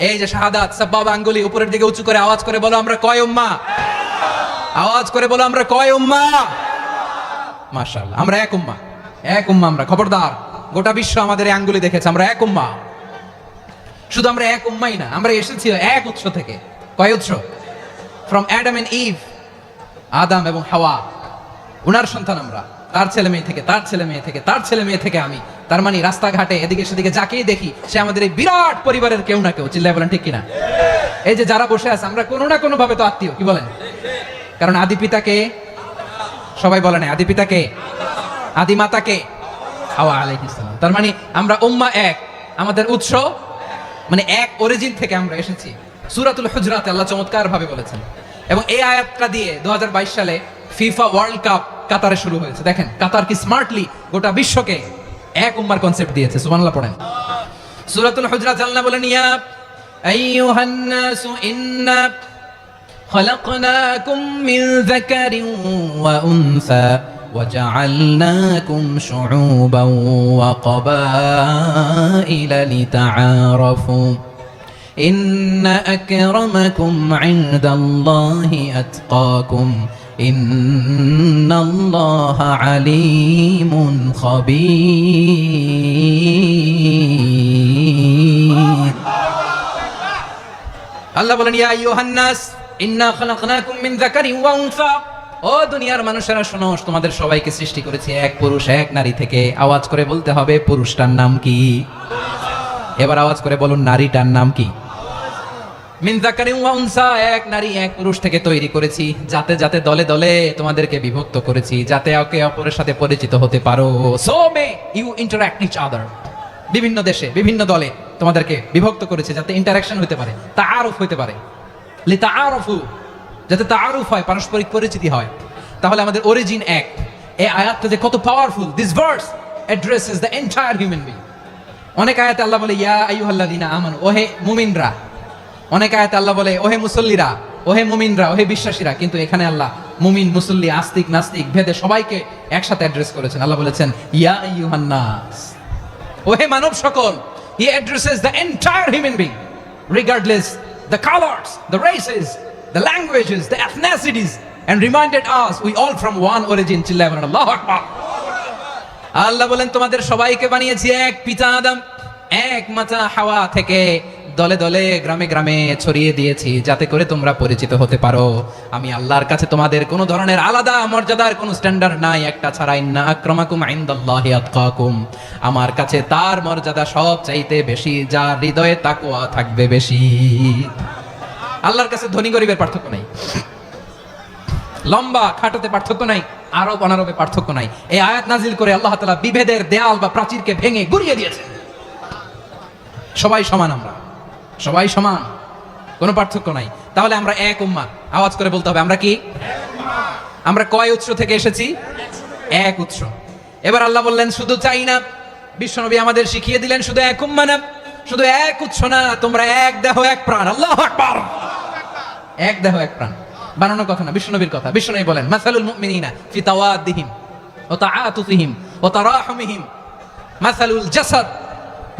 এই যে শাহাদাত, সাব্বাবা আঙ্গুলি উপরের দিকে উঁচু করে আওয়াজ করে বলো, আমরা কয় উম্মাহ? আওয়াজ করে বলো, আমরা কয় উম্মাহ? মাশাআল্লাহ, আমরা এক উম্মাহ। এক উম্মাহ আমরা। খবরদার, গোটা বিশ্ব আমাদের এই আঙ্গুলি দেখেছে, আমরা এক উম্মাহ। শুধু আমরা এক উম্মাই না, আমরা এসেছি এক উৎস থেকে। কয় উৎস? ফ্রম অ্যাডাম এন্ড ইভ, আদম এবং হাওয়া, উনার সন্তান আমরা। তার ছেলে মেয়ে থেকে, তার ছেলে মেয়ে থেকে, তার ছেলে মেয়ে থেকে আমি। তার মানে রাস্তাঘাটে এদিকে সেদিকে যাকেই দেখি সে আমাদের এই বিরাট পরিবারের কেউ না কেউ। চিল্লায় বলেন ঠিক কিনা? এই যে যারা বসে আছে আমরা কোনো না কোনো ভাবে তো আত্মীয়, কি বলেন? কারণ আদি পিতাকে সবাই বলে না, আদি পিতাকে, আদি মাতাকে হাওয়া আলাইহিস সালাম। তার মানে আমরা উম্মাহ এক, আমাদের উৎস মানে এক অরিজিন থেকে আমরা এসেছি। সূরাতুল হুজরাতে আল্লাহ চমৎকার ভাবে বলেছেন। এবং এই আয়াতটা দিয়ে 2022 সালে ফিফা ওয়ার্ল্ড কাপ কাতারে শুরু হয়েছে। দেখেন কাতার কি স্মার্টলি গোটা বিশ্বকে এক উম্মার কনসেপ্ট দিয়েছে। সুবহানাল্লাহ পড়েন। সূরাতুল হুজরাত আল্লাহ বলেন, ইয়া আইয়ুহান নাসু ইন্না খলাকনাকুম মিন যাকারিন ওয়া উনসা وجعلناكم شعوبا وقبائل لتعارفوا إن أكرمكم عند الله أتقاكم إن الله عليم خبير الله বলেন, ইয়া আইয়ুহান নাস ইন্না খলাকনাকুম মিন যাকারিন ওয়া উনসা। ও দুনিয়ার মানুষেরা শোনো, তোমাদের সবাইকে সৃষ্টি করেছি এক পুরুষ এক নারী থেকে। আওয়াজ করে বলতে হবে পুরুষটার নাম কি? এবার আওয়াজ করে বলুন নারীটার নাম কি? মিন যাকারিন ওয়া উনসা, এক নারী এক পুরুষ থেকে তৈরি করেছি। যাতে যাতে দলে দলে তোমাদেরকে বিভক্ত করেছি, যাতে একে অপরের সাথে পরিচিত হতে পারো। So may you interact each other. বিভিন্ন দেশে বিভিন্ন দলে তোমাদেরকে বিভক্ত করেছে যাতে ইন্টারঅ্যাকশন হতে পারে, তাআরুফ হতে পারে। লিতাআরফু, যাতে তাআরুফ হয়, পারস্পরিক পরিচিতি হয়। তাহলে আমাদের অরিজিন এক। এই আয়াতটা যে কত powerful! This verse addresses the entire human being. অনেক আয়াতে আল্লাহ বলে ইয়া আইয়ুহাল্লাযীনা আমানু, ওহে মুমিনরা। অনেক আয়াতে আল্লাহ বলে ওহে মুসল্লিরা, ওহে মুমিনরা, ওহে বিশ্বাসীরা। কিন্তু এখানে আল্লাহ মুমিন, মুসল্লি, আস্তিক, নাস্তিক ভেদে সবাইকে একসাথে অ্যাড্রেস করেছেন। আল্লাহ বলেছেন ইয়া আইয়ুহান নাস, ওহে মানব সকল। হি addresses the entire human being regardless the colours, the races, the languages, the ethnicities, and reminded us we all from one origin. চিল্লায় বলেন আল্লাহু আকবার। আল্লাহ বলেন তোমাদের সবাইকে বানিয়েছি এক পিতা আদম, এক মাতা হাওয়া থেকে। দলে দলে গ্রামে গ্রামে ছড়িয়ে দিয়েছি যাতে করে তোমরা পরিচিত হতে পারো। আমি আল্লাহর কাছে তোমাদের কোনো ধরনের আলাদা মর্যাদার কোনো স্ট্যান্ডার্ড নাই একটা ছাড়া। ইন্না আক্রামাকুম ইনদাল্লাহি আতকাকুম, আমার কাছে তার মর্যাদা সব চাইতে বেশি যার হৃদয়ে তাকওয়া থাকবে বেশি। আল্লাহর কাছে ধনী গরিবের পার্থক্য নাই, লম্বা খাটোতে পার্থক্য নাই, আরব অনারবে পার্থক্য নাই। এই আয়াত নাজিল করে আল্লাহ তাআলা বিভেদের দেয়াল বা প্রাচীরকে ভেঙে গুড়িয়ে দিয়েছে। সবাই সমান, আমরা সবাই সমান, কোনো পার্থক্য নাই। তাহলে আমরা এক উম্মাহ। আওয়াজ করে বলতে হবে আমরা কি? আমরা কয় উৎস থেকে এসেছি? এক উৎস। এবার আল্লাহ বললেন শুধু চাই না, বিশ্বনবী আমাদের শিখিয়ে দিলেন শুধু এক উম্মাহ না, শুধু এক উৎস না, তোমরা এক দেহ এক প্রাণ। আল্লাহু আকবার। এক দেহ এক প্রাণ বানানোর কথা না, বিশ্বনবীর কথা। বিশ্বনবী বলেন মাসালুল মুমিনিনা ফি তাওয়াদ্দিহিম ওয়া তাআতুফিহিম ওয়া তারাহুমিহিম মাসালুল জাসাদ।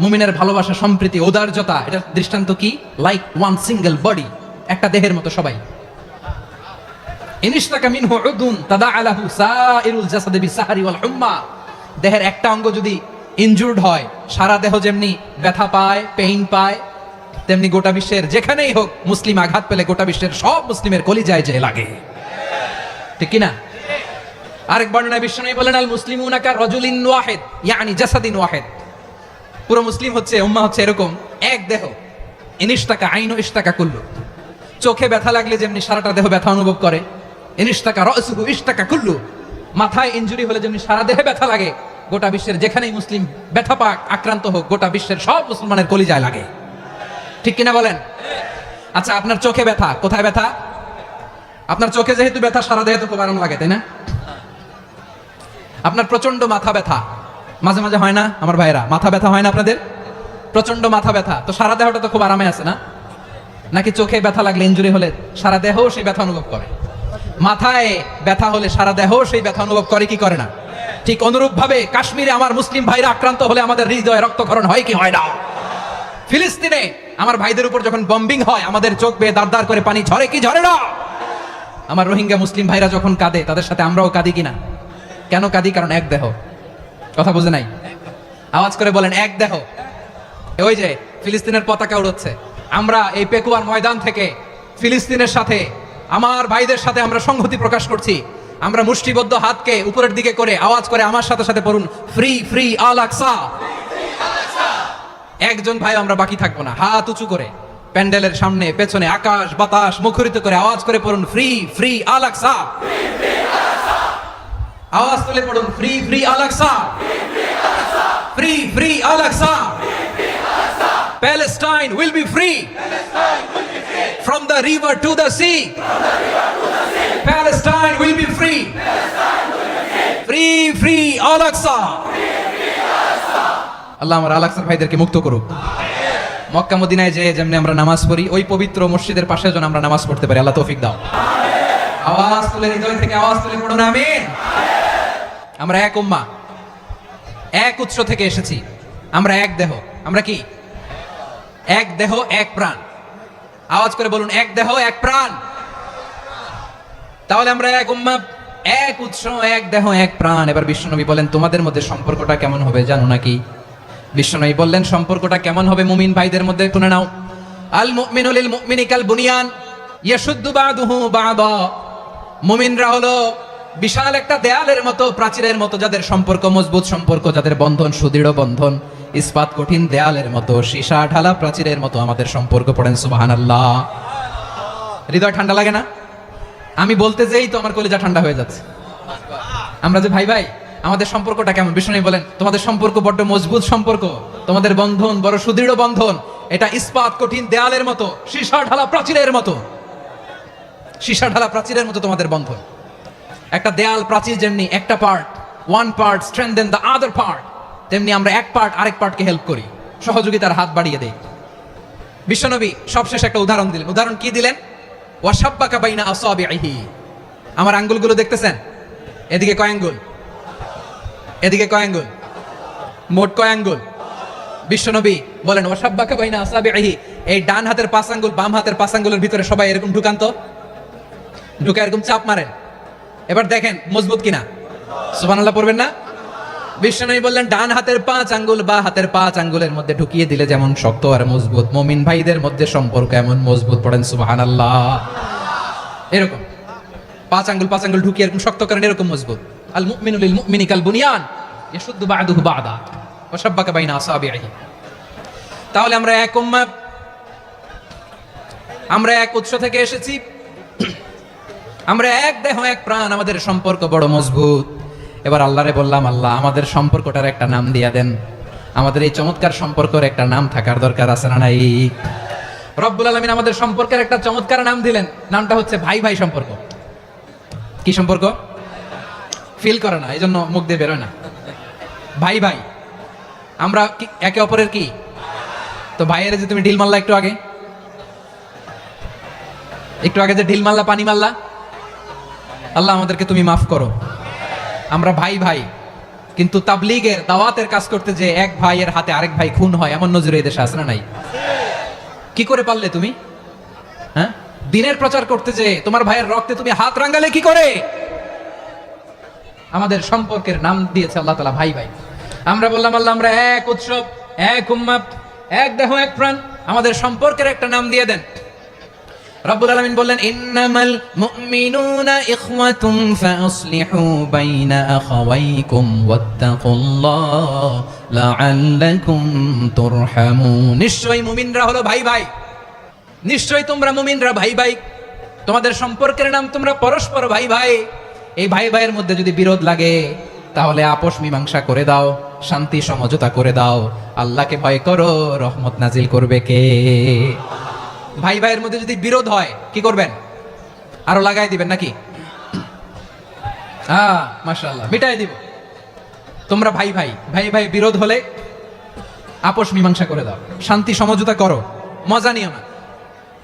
মুমিনের ভালোবাসা, সম্প্রীতি, ঔদার্যতা, এটা দৃষ্টান্ত কি? লাইক ওয়ান সিঙ্গেল বডি, একটা দেহের মতো সবাই। ইনিশতাকা মিনহু উদুন তাদাআলাহু সাইরুল জাসাদি বিসাহরি ওয়াল হুম্মা। দেহের একটা অঙ্গ যদি ইনজুর্ড হয়, সারা দেহ যেমনি ব্যথা পায়, পেইন পায়, তেমনি গোটা বিশ্বের যেখানেই হোক মুসলিম আঘাত পেলে গোটা বিশ্বের সব মুসলিমের কলিজায় যে লাগে, ঠিক কিনা? আরেক বর্ণনায় বিশ্বনবী বলেন আল মুসলিমুনা কা রাজুলিন ওয়াহিদ ইয়ানি জাসাদিন ওয়াহিদ। পুরো মুসলিম হচ্ছে, উম্মাহ হচ্ছে এরকম এক দেহ। ইনিশতাকা আইনু ইশতাকা কুল্লু। চোখে ব্যথা লাগলে যেমনি সারাটা দেহ ব্যথা অনুভব করে, ইনিশতাকা রাসুহু ইশতাকা কুল্লু। মাথায় ইনজুরি হলে যেমনি সারা দেহে ব্যথা লাগে, গোটা বিশ্বের যেখানেই মুসলিম ব্যথা পাক, আক্রান্ত হোক, গোটা বিশ্বের সব মুসলমানের কলিজায় লাগে, ঠিক কিনা বলেন? আচ্ছা, আপনার চোখে ব্যথা, কোথায় ব্যথা? আপনার চোখে যেহেতু ব্যথা, সারা দেহে তো খুব আরাম লাগে, তাই না? আপনার প্রচন্ড মাথা ব্যথা মাঝে মাঝে হয় না আমার ভাইরা? মাথা ব্যথা হয় না আপনাদের? প্রচন্ড মাথা ব্যথা, তো সারা দেহটা তো খুব আরামে আছে না? নাকি চোখে ব্যথা লাগলে, ইনজুরি হলে সারা দেহ সেই ব্যথা অনুভব করে? মাথায় ব্যথা হলে সারা দেহ সেই ব্যথা অনুভব করে কি করে না? ঠিক অনুরূপ ভাবে কাশ্মীরে আমার মুসলিম ভাইরা আক্রান্ত হলে আমাদের হৃদয়ে রক্তক্ষরণ হয় কি হয় না? ফিলিস্তিনে আমার ভাইদের উপর যখন বম্বিং হয়, আমাদের চোখ বেয়ে দাঁড় দাঁড় করে পানি ঝরে কি ঝরে না? আমার রোহিঙ্গা মুসলিম ভাইরা যখন কাঁদে, তাদের সাথে আমরাও কাঁদি কিনা? কেন কাঁদি? কারণ এক দেহ। কথা বুঝে নাই? আওয়াজ করে বলেন এক দেহ। ওই যে ফিলিস্তিনের পতাকা উড়ছে। আমরা এই পেকুয়ার ময়দান থেকে ফিলিস্তিনের সাথে, আমার ভাইদের সাথে আমরা সংহতি প্রকাশ করছি। আমরা মুষ্টিবদ্ধ হাতকে উপরের দিকে করে আওয়াজ করে আমার সাথে সাথে পড়ুন, ফ্রি ফ্রি আল আকসা। একজন ভাই আমরা বাকি থাকবো না, হাত উঁচু করে প্যান্ডেলের সামনে পেছনে আকাশ বাতাস মুখরিত করে আওয়াজ করে পড়ুন, ফ্রি ফ্রি আল আকসা। আওয়াজ তুলে পড়ুন, free free Al Aqsa, free free Al Aqsa. Palestine will be free from the river to the sea. Palestine will be free. Free free Al Aqsa. আল্লাহ আমার আল আকসার ভাইদেরকে মুক্ত করুক। মক্কা মদিনায় যে যেমনি আমরা নামাজ পড়ি, ওই পবিত্র মসজিদের পাশে যেন আমরা নামাজ পড়তে পারি, আল্লাহ তৌফিক দাও। আওয়াজ তুলে, হৃদয় থেকে আওয়াজ তুলে পড়ুন আমিন। আমরা এক উম্মাহ, এক উৎস থেকে এসেছি। আমরা এক দেহ। আমরা কি? এক দেহ এক প্রাণ। আওয়াজ করে বলুন, এক দেহ এক প্রাণ। তাহলে আমরা এক উম্মাহ, এক উৎস, এক দেহ এক প্রাণ। এবার বিশ্বনবী বলেন, তোমাদের মধ্যে সম্পর্কটা কেমন হবে জানো নাকি? বিশ্বনবী বললেন, সম্পর্কটা কেমন হবে মুমিন ভাইদের মধ্যে শুনে নাও। আল মুমিনু লিল মুমিনি কাল বুনিয়ান ইয়াশুদ্দু বাদুহু বাদা। মুমিনরা হলো বিশাল একটা দেয়ালের মতো, প্রাচীরের মতো, যাদের সম্পর্ক মজবুত সম্পর্ক, যাদের বন্ধন সুদৃঢ় বন্ধন, ইস্পাত কঠিন দেয়ালের মতো, সীসা ঢালা প্রাচীরের মতো আমাদের সম্পর্ক। পড়েন সুবহানাল্লাহ। হৃদয় ঠান্ডা লাগে না? আমি বলতে যেই তো আমার কলিজা ঠান্ডা হয়ে যাচ্ছে। আমরা যে ভাই ভাই, আমাদের সম্পর্কটা কেমন? বিষ্ণু বলেন, তোমাদের সম্পর্ক বড্ড মজবুত সম্পর্ক, তোমাদের বন্ধন বড় সুদৃঢ় বন্ধন, এটা ইস্পাত কঠিন দেয়ালের মতো, সীসা ঢালা প্রাচীরের মতো। সীসা ঢালা প্রাচীরের মতো তোমাদের বন্ধন। একটা দেয়াল প্রাচীর যেমনি একটা part, one part strengthen the other part, তেমনি আমরা এক পার্ট আরেক পার্টকে হেল্প করি, সহযোগিতার হাত বাড়িয়ে দেই। বিশ্বনবী সবশেষ একটা উদাহরণ দিলেন। উদাহরণ কি দিলেন? ওয়াশাব্বাকা বাইনা আসাবিহি। আমার আঙ্গুলগুলো দেখতেছেন? এদিকে কয় আঙ্গুল, এদিকে কয় আঙ্গুল, মোট কয় আঙ্গুল? বিশ্বনবী বলেন, ওয়াশাব্বাকা বাইনা আসাবিহি। এই ডান হাতের 5 আঙ্গুল বাম হাতের 5 আঙ্গুলের ভিতরে সবাই এরকম ঢুকান্ত, ঢুকে এরকম চাপ মারেন। এবার দেখেন মজবুত কিনা। সুবহানাল্লাহ পড়বেন না? বিশ্বনবী বললেন, ডান হাতের 5 আঙ্গুল বা হাতের 5 আঙ্গুলের মধ্যে ঢুকিয়ে দিলে যেমন শক্ত আর মজবুত, মুমিন ভাইদের মধ্যে সম্পর্ক এমন মজবুত। পড়েন সুবহানাল্লাহ। এরকম 5 আঙ্গুল ঢুকিয়ে এরকম শক্ত করেন, এরকম মজবুত। আল মুমিনু লিল মুমিনি কাল বুনিয়ান ইয়াশুদ্দু বা'দুহু বা'দা ওয়া শাব্বাকা বাইনা আসাবিহি। তাহলে আমরা এক উম্মাহ, আমরা এক উৎস থেকে এসেছি, আমরা এক দেহ এক প্রাণ, আমাদের সম্পর্ক বড় মজবুত। এবার আল্লাহরে বললাম, আল্লাহ আমাদের সম্পর্কটার একটা নাম দিয়া দেন। আমাদের এই চমৎকার সম্পর্কের একটা নাম থাকার দরকার আছে না নাই? রব্বুল আলামিন আমাদের সম্পর্কের একটা চমৎকার নাম দিলেন। নামটা হচ্ছে ভাই ভাই সম্পর্ক। কি সম্পর্ক? ফিল করে না, এই জন্য মুখ দিয়ে বেরোয় না। ভাই ভাই, আমরা একে অপরের কি? তো ভাইয়ের যে তুমি ঢিল মারলা একটু আগে, একটু আগে যে ঢিল মারলা, পানি মারলা, আল্লাহ আমাদেরকে তুমি মাফ করো। আমরা ভাই ভাই, কিন্তু তাবলীগের দাওয়াতের কাজ করতে যে এক ভাইয়ের হাতে আরেক ভাই খুন হয়, এমন নজরে এই দেশে আছে না নাই? কি করে পারলে তুমি? হ্যাঁ, দিনের প্রচার করতে যে তোমার ভাইয়ের রক্তে তুমি হাত রাঙালে কি করে? আমাদের সম্পর্কের নাম দিয়েছে আল্লাহ তাআলা ভাই ভাই। আমরা বললাম, আল্লাহ আমরা এক উৎসব, এক উম্মাহ, এক দেহ এক প্রাণ, আমাদের সম্পর্কের একটা নাম দিয়ে দেন। রব্বুল আলামিন বললেন, ইন্নামাল মুমিনুনা ইখওয়াতুন ফাসলিহু বাইনা আখাওয়াইকুম ওয়াত্তাকুল্লাহ লাআল্লাকুম তুরহামুন। নিশ্চয়ই মুমিনরা হলো ভাই ভাই, নিশ্চয়ই তোমরা মুমিনরা ভাই ভাই, তোমাদের সম্পর্কের নাম তোমরা পরস্পর ভাই ভাই। এই ভাই ভাইয়ের মধ্যে যদি বিরোধ লাগে তাহলে আপোষ মীমাংসা করে দাও, শান্তি সমঝোতা করে দাও। আল্লাহকে ভয় করো, রহমত নাজিল করবে কে? ভাই ভাইয়ের মধ্যে যদি বিরোধ হয় কি করবেন? আরো লাগাই দিবেন নাকি? মাশাআল্লাহ, মিটাই দিব। তোমরা ভাই ভাই, ভাই ভাই বিরোধ হলে আপোষ মীমাংসা করে দাও, শান্তি সমঝোতা করো, মজা নিও না।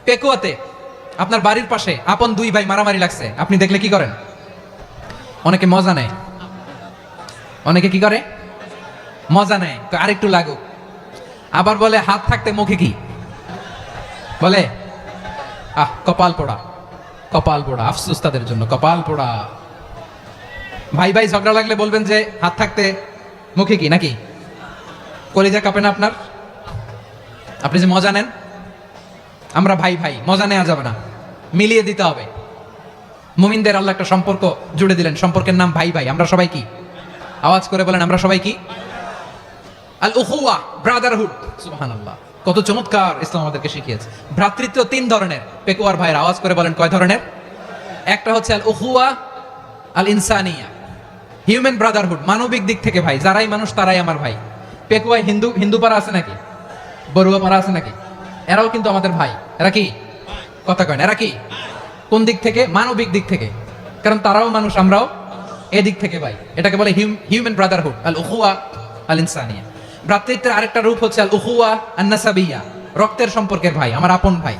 পেকুয়াতে আপনার বাড়ির পাশে আপন 2 ভাই মারামারি লাগছে, আপনি দেখলে কি করেন? অনেকে মজা নেয়। অনেকে কি করে? মজা নেয়, আরেকটু লাগুক। আবার বলে হাত থাকতে মুখে কি বলে? কপাল পোড়া, কপাল পোড়া। আফসোস তাদের জন্য, কপাল পোড়া। ভাই ভাই ঝগড়া লাগলে বলবেন যে হাত থাকতে মুখে কি, নাকি? কলিজা কাঁপে না আপনার? আপনি যে মজা নেন, আমরা ভাই ভাই, মজা নেওয়া যাবে না, মিলিয়ে দিতে হবে। মুমিনদের আল্লাহ একটা সম্পর্ক জুড়ে দিলেন, সম্পর্কের নাম ভাই ভাই। আমরা সবাই কি? আওয়াজ করে বলেন, আমরা সবাই কি? আল উখুয়া, ব্রাদারহুড। সুবহানাল্লাহ, কত চমৎকার ইসলাম আমাদেরকে শিখিয়েছে। ভ্রাতৃত্ব 3 ধরনের। পেকুয়ার ভাইয়ের আওয়াজ করে বলেন, কয় ধরনের? একটা হচ্ছে আল উখুয়া আল ইনসানিয়া, হিউম্যান ব্রাদারহুড, মানবিক দিক থেকে ভাই, যারাই মানুষ তারাই আমার ভাই। পেকুয়ায় হিন্দু পাড়া আছে নাকি? বড়ুয়া পাড়া আছে নাকি? এরাও কিন্তু আমাদের ভাই। এরা কি? কথা কয় না, এরা কি? কোন দিক থেকে? মানবিক দিক থেকে, কারণ তারাও মানুষ, আমরাও এদিক থেকে ভাই। এটাকে বলে হিউম্যান ব্রাদারহুড, আল উখুয়া আল ইনসানিয়া। ভ্রাতৃত্বের আরেকটা রূপ হচ্ছে আল উখুয়া আন নাসাবিয়া, রক্তের সম্পর্কের ভাই, আমার আপন ভাই।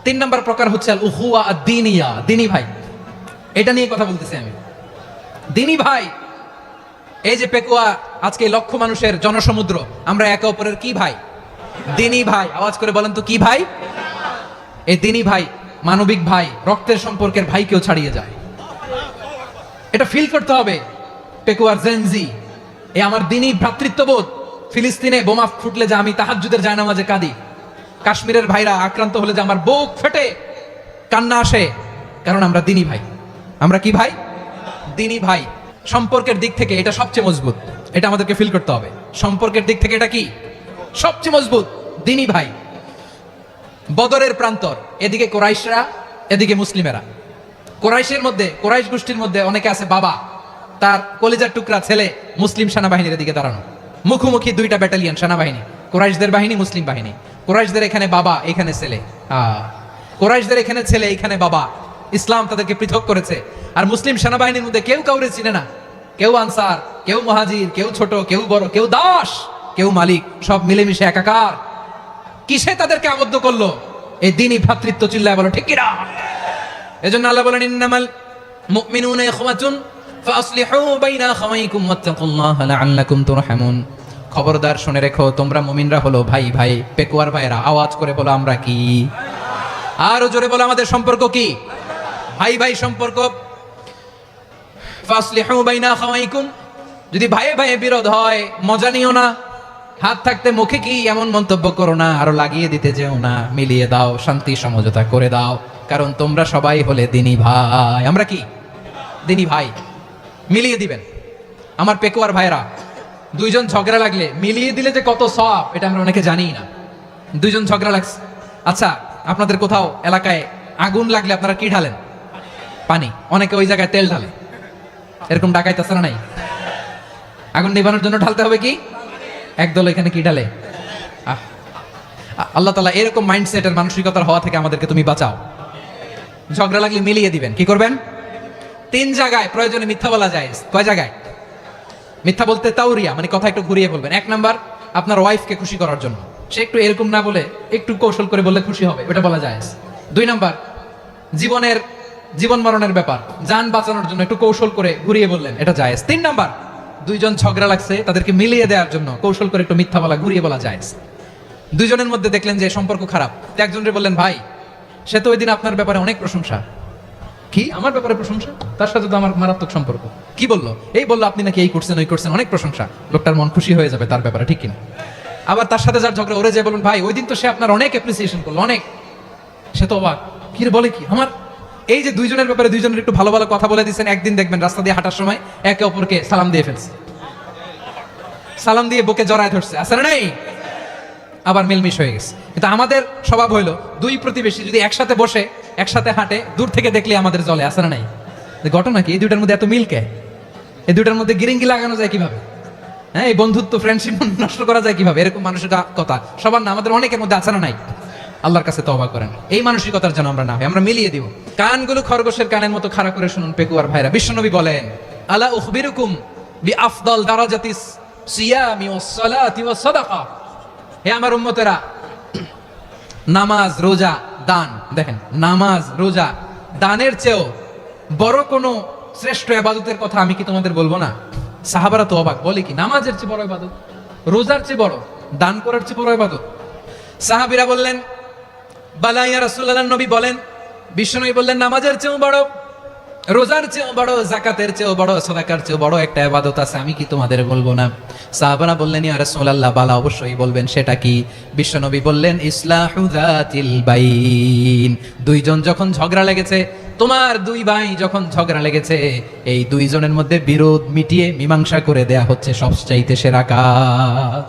3 নম্বর প্রকার হচ্ছে আল উখুয়া আদ দীনিয়া, দিনী ভাই। এটা নিয়ে কথা বলতেছি আমি, দিনী ভাই। এই যে পেকুয়া, আজকে লক্ষ মানুষের জনসমুদ্র, আমরা একে অপরের কি ভাই? দিনী ভাই। আওয়াজ করে বলেন তো কি ভাই? এই দিনী ভাই, মানবিক ভাই, রক্তের সম্পর্কের ভাই কেউ ছাড়িয়ে যায়। এটা ফিল করতে হবে। পেকুয়ার জেনজি, এই আমার দিনী ভ্রাতৃত্ববোধ। ফিলিস্তিনে বোমা ফুটলে যে আমি তাহাজ্জুদের জায়নামাজে কাঁদি, কাশ্মীরের ভাইরা আক্রান্ত হলে যে আমার বুক ফেটে কান্না আসে, কারণ আমরা দিনী ভাই। আমরা কি ভাই? দিনী ভাই। সম্পর্কের দিক থেকে এটা সবচেয়ে মজবুত, এটা আমাদেরকে ফিল করতে হবে। সম্পর্কের দিক থেকে এটা কি? সবচেয়ে মজবুত, দিনী ভাই। বদরের প্রান্তর, এদিকে কোরাইশরা, এদিকে মুসলিমেরা। কোরাইশের মধ্যে, কোরাইশ গোষ্ঠীর মধ্যে অনেকে আছে বাবা, তার কলিজার টুকরা ছেলে মুসলিম সেনাবাহিনীর দিকে দাঁড়ানো, মুখোমুখি 2টা ব্যাটালিয়ন সেনাবাহিনী, কোরাইশদের বাহিনী, মুসলিম বাহিনী। কোরাইশদের এখানে বাবা, এখানে ছেলে। কোরাইশদের এখানে ছেলে, এখানে বাবা। ইসলাম তাদেরকে পৃথক করেছে। আর মুসলিম সেনাবাহিনীর মধ্যে কেউ কাউরে চিনে না, কেউ আনসার, কেউ মুহাজির, কেউ ছোট, কেউ বড়, কেউ দাস, কেউ মালিক, সব মিলেমিশে একাকার। কিসে তাদেরকে আবদ্ধ করলো? এই দিনই ভ্রাতৃত্ব। চিল্লায় বলো ঠিক কিনা? এজন্য আল্লাহ বলেন, ইন্নামাল মুমিনুনা ইখওয়াতুন ফাসলিহু বাইনা আখাওয়াইকুম ওয়াত্তাকুল্লাহা লাআল্লাকুম তুরহামুন। খবরদার শুনে রেখো, তোমরা মুমিনরা হলো ভাই ভাই। পেকুয়ার ভাইরা আওয়াজ করে বলো, আমরা কি? আরো জোরে বলো, আমাদের সম্পর্ক কি? ভাই ভাই সম্পর্ক। ফাসলিহু বাইনা আখাওয়াইকুম। যদি ভাইয়ে ভাইয়ে বিরোধ হয়, মজা নিও না। হাত থাকতে মুখে কি এমন মন্তব্য করো না, আরো লাগিয়ে দিতে যেও না। মিলিয়ে দাও, শান্তি সমঝোতা করে দাও, কারণ তোমরা সবাই হলে দিনী ভাই। আমরা কি? দিনী ভাই। মিলিয়ে দিবেন। আমার পেকুয়ার ভাইরা, 2 জন ঝগড়া লাগলে মিলিয়ে দিলে যে কত সওয়াব, এটা আমরা অনেকে জানি না। 2 জন ঝগড়া লাগছে, আচ্ছা আপনাদের কোথাও এলাকায় আগুন লাগলে আপনারা কি ঢালেন? পানি। অনেকে ওই জায়গায় তেল ঢালে। এরকম ডাকাইতেছে না নাই? আগুন নিভানোর জন্য ঢালতে হবে কি? একদল এখানে কি ঢালে? আল্লাহ তাআলা এরকম মাইন্ডসেটের, মানসিকতার হওয়া থেকে আমাদেরকে তুমি বাঁচাও। ঝগড়া লাগলে মিলিয়ে দিবেন। কি করবেন? 3 জায়গায় প্রয়োজনে মিথ্যা বলা যায়। কয় জায়গায় মিথ্যা বলতে? তাওরিয়া, মানে কথা একটু ঘুরিয়ে বলবেন। 1 নাম্বার, আপনার ওয়াইফকে খুশি করার জন্য, সে একটু এরকম না বলে একটু কৌশল করে বললে খুশি হবে, ওটা বলা যায়। 2 নাম্বার, জীবন মরণের ব্যাপার, জান বাঁচানোর জন্য একটু কৌশল করে ঘুরিয়ে বললেন, এটা জায়েজ। 3 নাম্বার, 2 জন ঝগড়া লাগছে, তাদেরকে মিলিয়ে দেওয়ার জন্য কৌশল করে একটু মিথ্যা বলা, ঘুরিয়ে বলা জায়েজ। 2 জনের মধ্যে দেখলেন যে সম্পর্ক খারাপ, তো একজনকে বললেন, ভাই সে তো ওই দিন আপনার ব্যাপারে অনেক প্রশংসা। কি? আমার ব্যাপারে প্রশংসা? তার সাথে তো আমার মারাত্মক সম্পর্ক। কি বললো? এই বললো আপনি নাকি এই করছেন, ওই করছেন, অনেক প্রশংসা। লোকটার মন খুশি হয়ে যাবে তার ব্যাপারে, ঠিক কিনা? আবার তার সাথে যার ঝগড়া, ওরে যে বলুন, ভাই ওই দিন তো সে আপনার অনেক অ্যাপ্রিসিয়েশন করলো, অনেক। সে তো অবাক, কি রে বলে কি? আমার এই যে 2 জনের ব্যাপারে 2 জনের একটু ভালো ভালো কথা বলে দিচ্ছেন, একদিন দেখবেন রাস্তা দিয়ে হাঁটার সময় একে অপরকে সালাম দিয়ে ফেলছে, সালাম দিয়ে বুকে জড়ায় ধরছে, আছে না নাই? আবার মিলমিশ হয়ে গেছে। কিন্তু আমাদের স্বভাব হইলো, 2 প্রতিবেশী যদি একসাথে বসে একসাথে হাঁটে, দূর থেকে দেখলে আমাদের জলে, আছে না নাই? ঘটনা কি? এই 2টার মধ্যে এত মিল কে? এই 2টার মধ্যে গিরিঙ্গি লাগানো যায় কিভাবে? হ্যাঁ, এই বন্ধুত্ব, ফ্রেন্ডশিপ নষ্ট করা যায় কিভাবে? এরকম মানসিকতা সবার না, আমাদের অনেকের মধ্যে আছে না নাই? আল্লাহর কাছে তওবা করেন, এই মানসিকতার জন্য আমরা না হয়, আমরা মিলিয়ে দিব। কানগুলো খরগোশের কানের মতো খাড়া করে শুনুন পেকুয়ার ভাইরা। বিশ্বনবী বলেন, আলা উখবিরুকুম বিআফদাল দারাজাতিস সিয়ামি ওয়াস সালাতি ওয়াস সাদাকা। হে আমার উম্মতেরা, নামাজ, রোজা, দান, দেখেন নামাজ, রোজা, দানের চেয়েও বড় কোনো শ্রেষ্ঠ ইবাদতের কথা আমি কি তোমাদের বলবো না? সাহাবারা তো অবাক, বলে কি নামাজের চেয়ে বড় ইবাদত, রোজার চেয়ে বড়, দান করার চেয়ে বড় ইবাদত? সাহাবীরা বললেন, বালা ইয়া রাসূলুল্লাহ। নবী বলেন, বিশ্বনবী বললেন, নামাজের চেয়েও বড়, রোজার চেয়েও বড়, জাকাতের চেয়েও বড়, সাদাকার চেয়েও বড় একটা ইবাদত আছে, আমি কি তোমাদের বলবো না? সাহাবারা বললেন, ইয়া রাসূলুল্লাহ, বালা, অবশ্যই বলবেন। সেটা কি? বিশ্বনবী বললেন, ইসলাহু যাতিল বাইন। দুইজন যখন ঝগড়া লেগেছে, তোমার দুই ভাই যখন ঝগড়া লেগেছে, এই দুইজনের মধ্যে বিরোধ মিটিয়ে মীমাংসা করে দেয়া হচ্ছে সবচাইতে সেরা কাজ।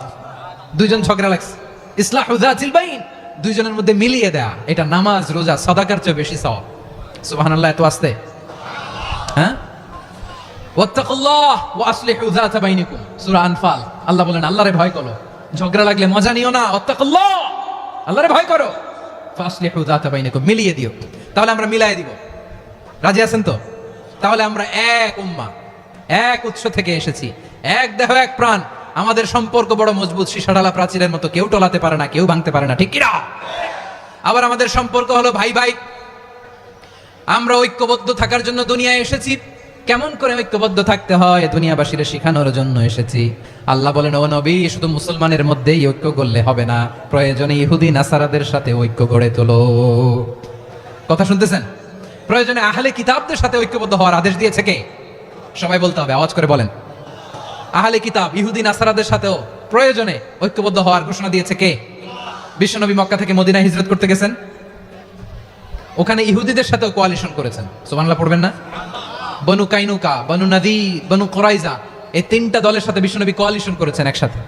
দুইজন ঝগড়া লাগছে, ইসলাহু যাতিল বাইন, দুইজনের মধ্যে মিলিয়ে দেয়া, এটা নামাজ, রোজা, সাদাকার চেয়ে বেশি সওয়াব। সুবহানাল্লাহ, এত আস্তে, হ্যাঁ? ওয়াত্তাকুল্লাহ ওয়া আসলিহু যাতা বাইনিকুম, সূরা আনফাল। আল্লাহ বলেন, আল্লাহরে ভয় করো, ঝগড়া লাগলে মজা নিও না, ওয়াত্তাকুল্লাহ, আল্লাহরে ভয় করো, ফাসলিহু যাতা বাইনিকুম, মিলিয়ে দিও। তাহলে আমরা মিলাই দিব, রাজি আছেন তো? তাহলে আমরা এক উম্মাহ, এক উৎস থেকে এসেছি, এক দেহ, এক প্রাণ, আমাদের সম্পর্ক বড় মজবুত, সীসাডালা প্রাচীরের মতো, কেউ টলাতে পারে না, কেউ ভাঙতে পারে না, ঠিক কি না? আবার আমাদের সম্পর্ক হলো ভাই ভাই, আমরা ঐক্যবদ্ধ থাকার জন্য দুনিয়ায় এসেছি। কেমন করে ঐক্যবদ্ধ থাকতে হয় দুনিয়াবাসীর শেখানোর জন্য এসেছি। আল্লাহ বলেন, ও নবী, শুধু মুসলমানের মধ্যেই ঐক্য করলে হবে না, প্রয়োজনে ইহুদি নাসারাদের সাথে ঐক্য গড়ে তোলো। কথা শুনতেছেন? প্রয়োজনে আহলে কিতাবদের সাথে ঐক্যবদ্ধ হওয়ার আদেশ দিয়েছে কে? সবাই বলতে হবে, আওয়াজ করে বলেন। আহলে কিতাব, ইহুদি নাসারাদের সাথেও প্রয়োজনে ঐক্যবদ্ধ হওয়ার ঘোষণা দিয়েছে কে? বিশ্বনবী মক্কা থেকে মদিনায় হিজরত করতে গেছেন, ওখানে ইহুদিদের সাথেও কোয়ালিশন করেছেন। সুবহানাল্লাহ পড়বেন না? বনু কাইনুকা, বনু নাদির, বনু কুরাইজা, এই তিনটা দলের সাথে বিশ্বনবী কোয়ালিশন করেছেন একসাথে,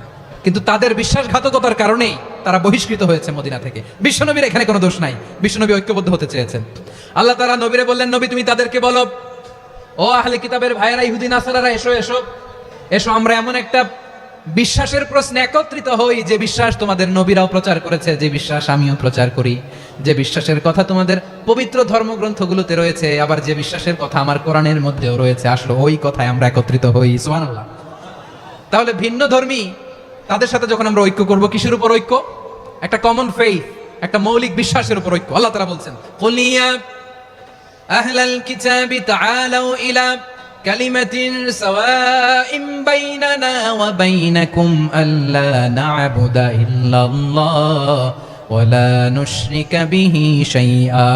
কিন্তু তাদের বিশ্বাসঘাতকতার কারণেই তারা বহিষ্কৃত হয়েছে মদিনা থেকে। বিশ্বনবীর এখানে কোনো দোষ নাই, বিশ্বনবী ঐক্যবদ্ধ হতে চেয়েছেন। আল্লাহ তাআলা নবীরে বললেন, নবী, তুমি তাদেরকে বলো, ও আহলে কিতাবের ভাইয়েরা, ইহুদি নাসারারা, এসো এসো এসো, আমরা এমন একটা বিশ্বাসের প্রশ্নে একত্রিত হই যে বিশ্বাস তোমাদের নবীরাও প্রচার করেছে, যে বিশ্বাস আমিও প্রচার করি, যে বিশ্বাসের কথা তোমাদের পবিত্র ধর্মগ্রন্থগুলোতে রয়েছে, আবার যে বিশ্বাসের কথা আমার কোরআনের মধ্যেও রয়েছে, আসলে ওই কথায় আমরা একত্রিত হই। সুবহানাল্লাহ। তাহলে ভিন্ন ধর্মী তাদের সাথে যখন আমরা ঐক্য করব, কিসের উপর ঐক্য? একটা কমন ফেইথ, একটা মৌলিক বিশ্বাসের উপর ঐক্য। আল্লাহ তাআলা বলছেন, কুল ইয়া আহলাল কিতাবি তাআলাউ ইলা কালিমাতিন সাওয়াইন বাইনানা ওয়া বাইনাকুম আল্লা না'বুদা ইল্লাল্লাহ ওয়া লা নুশরিকা বিহি শাইআ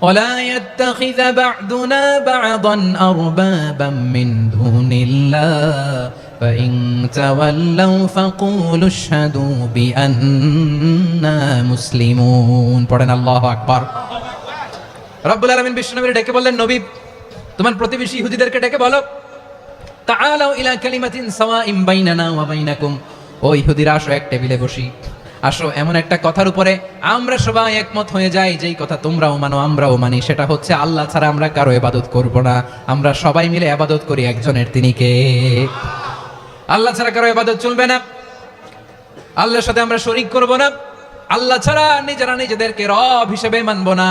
ওয়া লা ইয়াত্তাখিযা বা'দুনা বা'দান আরবাবাম মিন দুনিল্লাহ فإن تولوا فقولوا اشهدوا بأننا مسلمون। পড়েন আল্লাহু আকবার। রব্বুল আলামিন বিশ্বনবীর ডেকে বললেন, নবী, তোমার প্রতিবেশী ইহুদিদেরকে ডেকে বলো, তাআলাউ ইলা কালিমাতিন সাওয়াইন বাইনানা ওয়া বাইনাকুম, ও ইহুদিরা, আসো এক টেবিলে বসি, আসো এমন একটা কথার উপরে আমরা সবাই একমত হয়ে যাই, যেই কথা তোমরাও মানো আমরাও মানি, সেটা হচ্ছে আল্লাহ ছাড়া আমরা কারো ইবাদত করব না, আমরা সবাই মিলে ইবাদত করি একজনের, তিনি কে? আল্লাহ ছাড়া কারো ইবাদত চলবে না, আল্লাহর সাথে আমরা শরীক করব না, আল্লাহ ছাড়া নিজেরা নিজেদেরকে রব হিসেবে মানব না।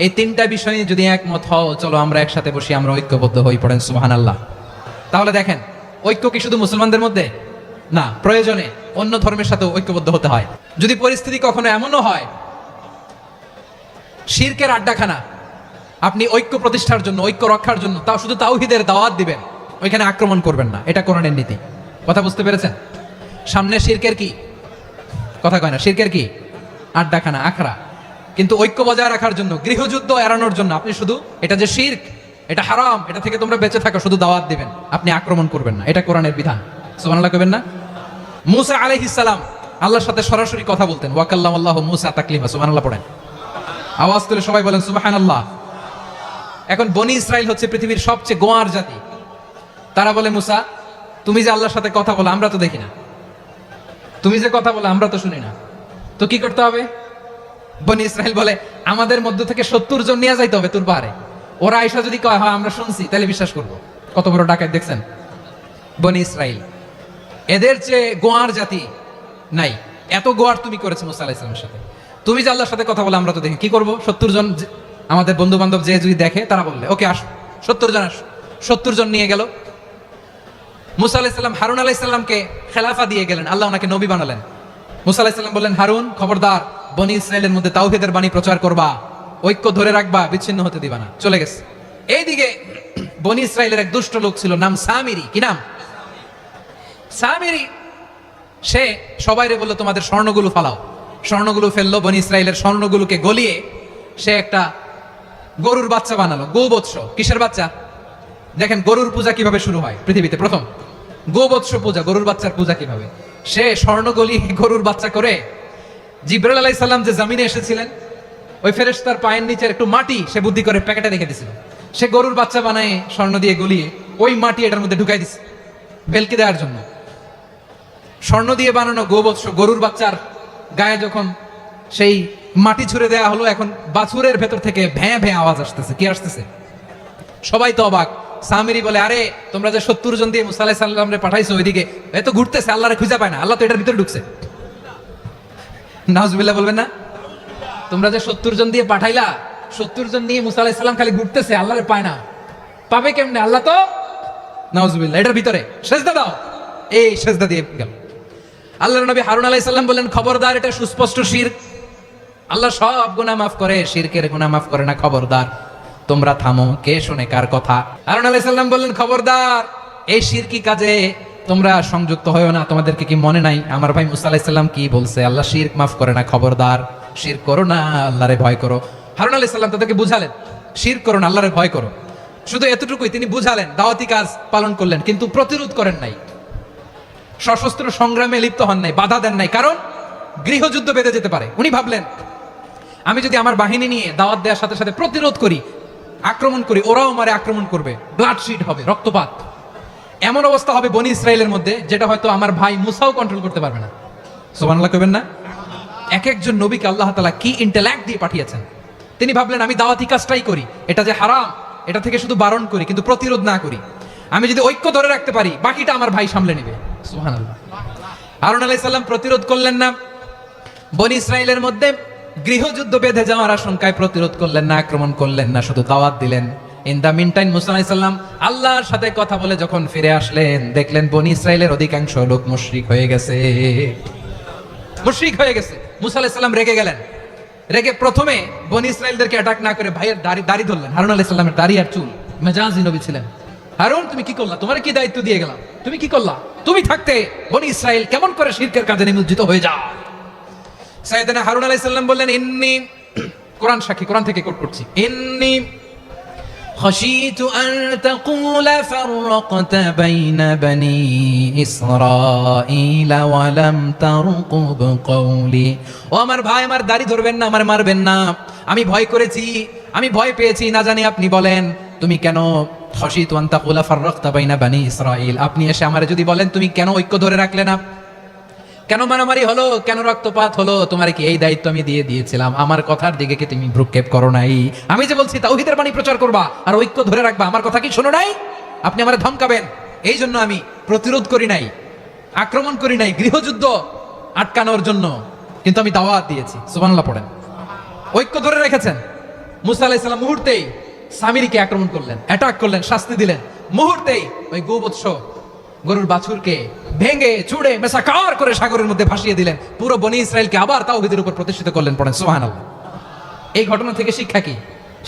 এই তিনটা বিষয়ে যদি একমত হও, চলো আমরা একসাথে বসি, আমরা ঐক্যবদ্ধ হই। পড়েন সুবহানাল্লাহ। তাহলে দেখেন, ঐক্য কি শুধু মুসলমানদের মধ্যে না, প্রয়োজনে অন্য ধর্মের সাথে ঐক্যবদ্ধ হতে হয়। যদি পরিস্থিতি কখনো এমনও হয় শিরকের আড্ডাখানা, আপনি ঐক্য প্রতিষ্ঠার জন্য, ঐক্য রক্ষার জন্য, তাও শুধু তাওহীদের দাওয়াত দিবেন, ওইখানে আক্রমণ করবেন না, এটা কোরআনের নীতি। কথা বুঝতে পেরেছেন? সামনে শিরকের কি কথা কয় না, শিরকের কি আড্ডাখানা, আখড়া, কিন্তু ঐক্য বজায় রাখার জন্য, গৃহযুদ্ধ এড়ানোর জন্য আপনি শুধু এটা যে শিরক, এটা হারাম, এটা থেকে তোমরা বেঁচে থাকো, শুধু দাওয়াত দিবেন, আপনি আক্রমণ করবেন না, এটা কোরআনের বিধান। সুবহানাল্লাহ কইবেন না? মূসা আলাইহিস সালাম আল্লাহর সাথে সরাসরি কথা বলতেন, ওয়া কাল্লামাল্লাহু মূসা তাকলিমা। সুবহানাল্লাহ পড়েন, আওয়াজ তুলে সবাই বলেন সুবহানাল্লাহ। এখন বনি ইসরাইল হচ্ছে পৃথিবীর সবচেয়ে গোয়ার জাতি। তারা বলে, মূসা, তুমি যে আল্লাহর সাথে কথা বলো আমরা তো দেখি না, তুমি যে কথা বলো আমরা তো শুনি না, তো কি করতে হবে? বনি ইসরাইল বলে, আমাদের মধ্য থেকে 70 জন নিয়ে যাইতে হবে তোর পাহাড়ে, ওরা আয়েশা যদি কয় হয় আমরা শুনছি, তাহলে বিশ্বাস করবো। কত বড় ডাকাত দেখছেন বনি ইসরাইল। এদের চেয়ে গোয়ার জাতি নাই, এত গোয়ার তুমি করেছো মুসা আলাইহিস সালামের সাথে। তুমি যে আল্লাহর সাথে কথা বলে আমরা তো দেখি, কি করবো? 70 জন আমাদের বন্ধু বান্ধব যে যদি দেখে, তারা বললে ওকে আসো, 70 জন আসো। 70 জন নিয়ে গেল। মুসা আলাইহিস সালাম হারুন আলাইহিস সালামকে খেলাফা দিয়ে গেলেন, আল্লাহ ওনাকে নবী বানালেন। মুসা আলাইহিস সালাম বললেন, হারুন, খবরদার, বনি ইসরাইলের মধ্যে তাওহীদের বাণী প্রচার করবা, ঐক্য ধরে রাখবা, বিচ্ছিন্ন হতে দিবা না। চলে গেছে। এইদিকে বনি ইসরাইলের এক দুষ্ট লোক ছিল, নাম সামিরি। কি নাম? সামিরি। সে সবাইরে বললো, তোমাদের স্বর্ণগুলো ফালাও। স্বর্ণগুলো ফেললো, বনি ইসরাইলের স্বর্ণগুলোকে গলিয়ে সে একটা গরুর বাচ্চা বানালো, গোবৎস। কিসের বাচ্চা? দেখেন গরুর পূজা কিভাবে শুরু হয় পৃথিবীতে প্রথম, গোবৎস পূজা, গরুর বাচ্চার পূজা কিভাবে। সে স্বর্ণগলি গরুর বাচ্চা করে, জিবরাইল আলাইহিস সালাম যে জমিনে এসেছিলেন, ওই ফেরেশতার পায়ের নিচের একটু মাটি সে বুদ্ধি করে প্যাকেটে রেখে দিছিল। সে গরুর বাচ্চা বানায় স্বর্ণ দিয়ে গলিয়ে ওই মাটি এটার মধ্যে ঢুকাই দিছে ভেলকি দেওয়ার জন্য। স্বর্ণ দিয়ে বানানো গোবৎস গরুর বাচ্চার গায়ে যখন সেই মাটি ছুঁড়ে দেয়া হলো, এখন বাছুরের ভেতর থেকে ভ্যাঁ ভ্যাঁ আওয়াজ আসতেছে। কি আসতেছে? সবাই তো অবাক। সামিরি বলে, আরে তোমরা যে 70 জন দিয়ে মুসা আলাইহিস সালামরে পাঠাইছো ওইদিকে, এত ঘুরতেছে, আল্লাহরে খুঁজে পায় না, আল্লাহ তো এটার ভিতরে ঢুকছে। নাউজুবিল্লাহ বলবেন না? তোমরা যে 70 জন দিয়ে পাঠাইলা, 70 জন দিয়ে মুসা আলাইহিস সালাম খালি ঘুরতেছে, আল্লাহরে পায় না। পাবে কেমনে? আল্লাহ তো নাউজুবিল্লাহ এটার ভিতরে, সেজদা দাও। এই সেজদা দিয়ে গেল। আল্লাহর নবী হারুন আলাইহিস সালাম বললেন, খবরদার, এটা সুস্পষ্ট শিরক। আল্লাহ সব গুনাহ মাফ করে, শিরকের গুনাহ মাফ করে না, খবরদার তোমরা থামো। কে শুনে কার কথা? হারুন আলাইহিস সালাম বললেন, খবরদার, এই শিরকি কাজে তোমরা সংযুক্ত হয়ো না। তোমাদেরকে কি মনে নাই আমার ভাই মুসা আলাইহিস সালাম কি বলছে? আল্লাহ শিরক মাফ করে না, খবরদার শিরক করো না, আল্লাহরে ভয় করো। হারুন আলাইহিস সালাম তাদেরকে বুঝালেন, শিরক করো না, আল্লাহরে ভয় করো। শুধু এতটুকুই তিনি বুঝালেন, দাওয়াতি কাজ পালন করলেন, কিন্তু প্রতিরোধ করেন নাই, সশস্ত্র সংগ্রামে লিপ্ত হন নাই, বাধা দেন নাই, কারণ গৃহযুদ্ধ বেঁধে যেতে পারে। উনি ভাবলেন, আমি যদি আমার বাহিনী নিয়ে দাওয়াত দেওয়ার সাথে সাথে প্রতিরোধ করি, আক্রমণ করি, ওরাও আমারে আক্রমণ করবে, ব্লাডশিট হবে, রক্তপাত। এমন অবস্থা হবে বনি ইসরায়েলের মধ্যে, যেটা হয়তো আমার ভাই মুসাও কন্ট্রোল করতে পারবে না। সুবহানাল্লাহ কইবেন না? এক একজন নবীকে আল্লাহ তাআলা কি ইন্টেলেক্ট দিয়ে পাঠিয়েছেন। তিনি ভাবলেন, আমি দাওয়াতি কাজটাই করি, এটা যে হারাম এটা থেকে শুধু বারণ করি, কিন্তু প্রতিরোধ না করি। আমি যদি ঐক্য ধরে রাখতে পারি, বাকিটা আমার ভাই সামলে নেবে। সুবহানাল্লাহ। হারুন আলাইহিস সালাম প্রতিরোধ করলেন না, বনি ইসরায়েলের মধ্যে গৃহযুদ্ধ বেঁধে যাওয়ার আশঙ্কায় প্রতিরোধ করলেন না, আক্রমণ করলেন না, শুধু দাওয়াত দিলেন। ইন দা মিন টাইম মুসা আলাইহিস সালাম আল্লাহর সাথে কথা বলে যখন ফিরে আসলেন, দেখলেন বনি ইসরায়েলের অধিকাংশ লোক মুশরিক হয়ে গেছে। মুশরিক হয়ে গেছে। মুসা আলাইহিস সালাম রেগে গেলেন। রেগে প্রথমে বনি ইসরায়েলদেরকে অ্যাটাক না করে ভাইয়ের দাড়ি ধরলেন। হারুন আলাইহিস সালামের দাড়ি আর চুল, মেজাজি নবী ছিলেন। হারুন, তুমি কি করলা? তোমার কি দায়িত্ব দিয়ে গেলাম, তুমি কি করলা? তুমি থাকতে বনি ইসরায়েল কেমন করে শিরকের কাজে নিমজ্জিত হয়ে যায়? সাইয়েদনা হারুন আলাইহিস সালাম বললেন, ইন্নী, কোরআন সাক্ষী, কোরআন থেকে কোট করছি, ইন্নী খাশিতু আন তাকুলা ফাররাকতা বাইনা বনি ইসরাঈল ওয়া লাম তারকুব কওলি। ও আমার ভাই, আমার দাড়ি ধরবেন না, আমার মারবেন না। আমি ভয় করেছি, আমি ভয় পেয়েছি, না জানি আপনি বলেন তুমি কেন খাশিতু আন তাকুলা ফাররাকতা বাইনা বনি ইসরাঈল, আপনি এসে আমারে যদি বলেন তুমি কেন ঐক্য ধরে রাখলে না, কেন মারামারি হলো, কেন রক্তপাত হলো, তোমার কি এই দায়িত্ব আমি দিয়ে দিয়েছিলাম? আমার কথার দিকে কি তুমি ভ্রুক্ষেপ করো নাই? আমি যে বলছি তাওহীদের বাণী প্রচার করবা আর ঐক্য ধরে রাখবা, আমার কথা কি শোনো নাই? আপনি আমারে ধমকাবেন, এই জন্য আমি প্রতিরোধ করি নাই, আক্রমণ করি নাই, গৃহযুদ্ধ আটকানোর জন্য, কিন্তু আমি দাওয়াত দিয়েছি। সুবহানাল্লাহ পড়েন। ঐক্য ধরে রেখেছেন। মুসা আলাইহিস সালাম মুহূর্তেই সামিরিকে আক্রমণ করলেন, অ্যাটাক করলেন, শাস্তি দিলেন। মুহূর্তেই ওই গোবৎস গরুর বাছুরকে ভেঙে চুড়ে মেসাকার করে সাগরের মধ্যে ভাসিয়ে দিলেন। পুরো বনি ইসরায়েলকে আবার তাওহীদের উপর প্রতিষ্ঠিত করলেন। পড়েন সুবহানাল্লাহ। এই ঘটনা থেকে শিক্ষা কি?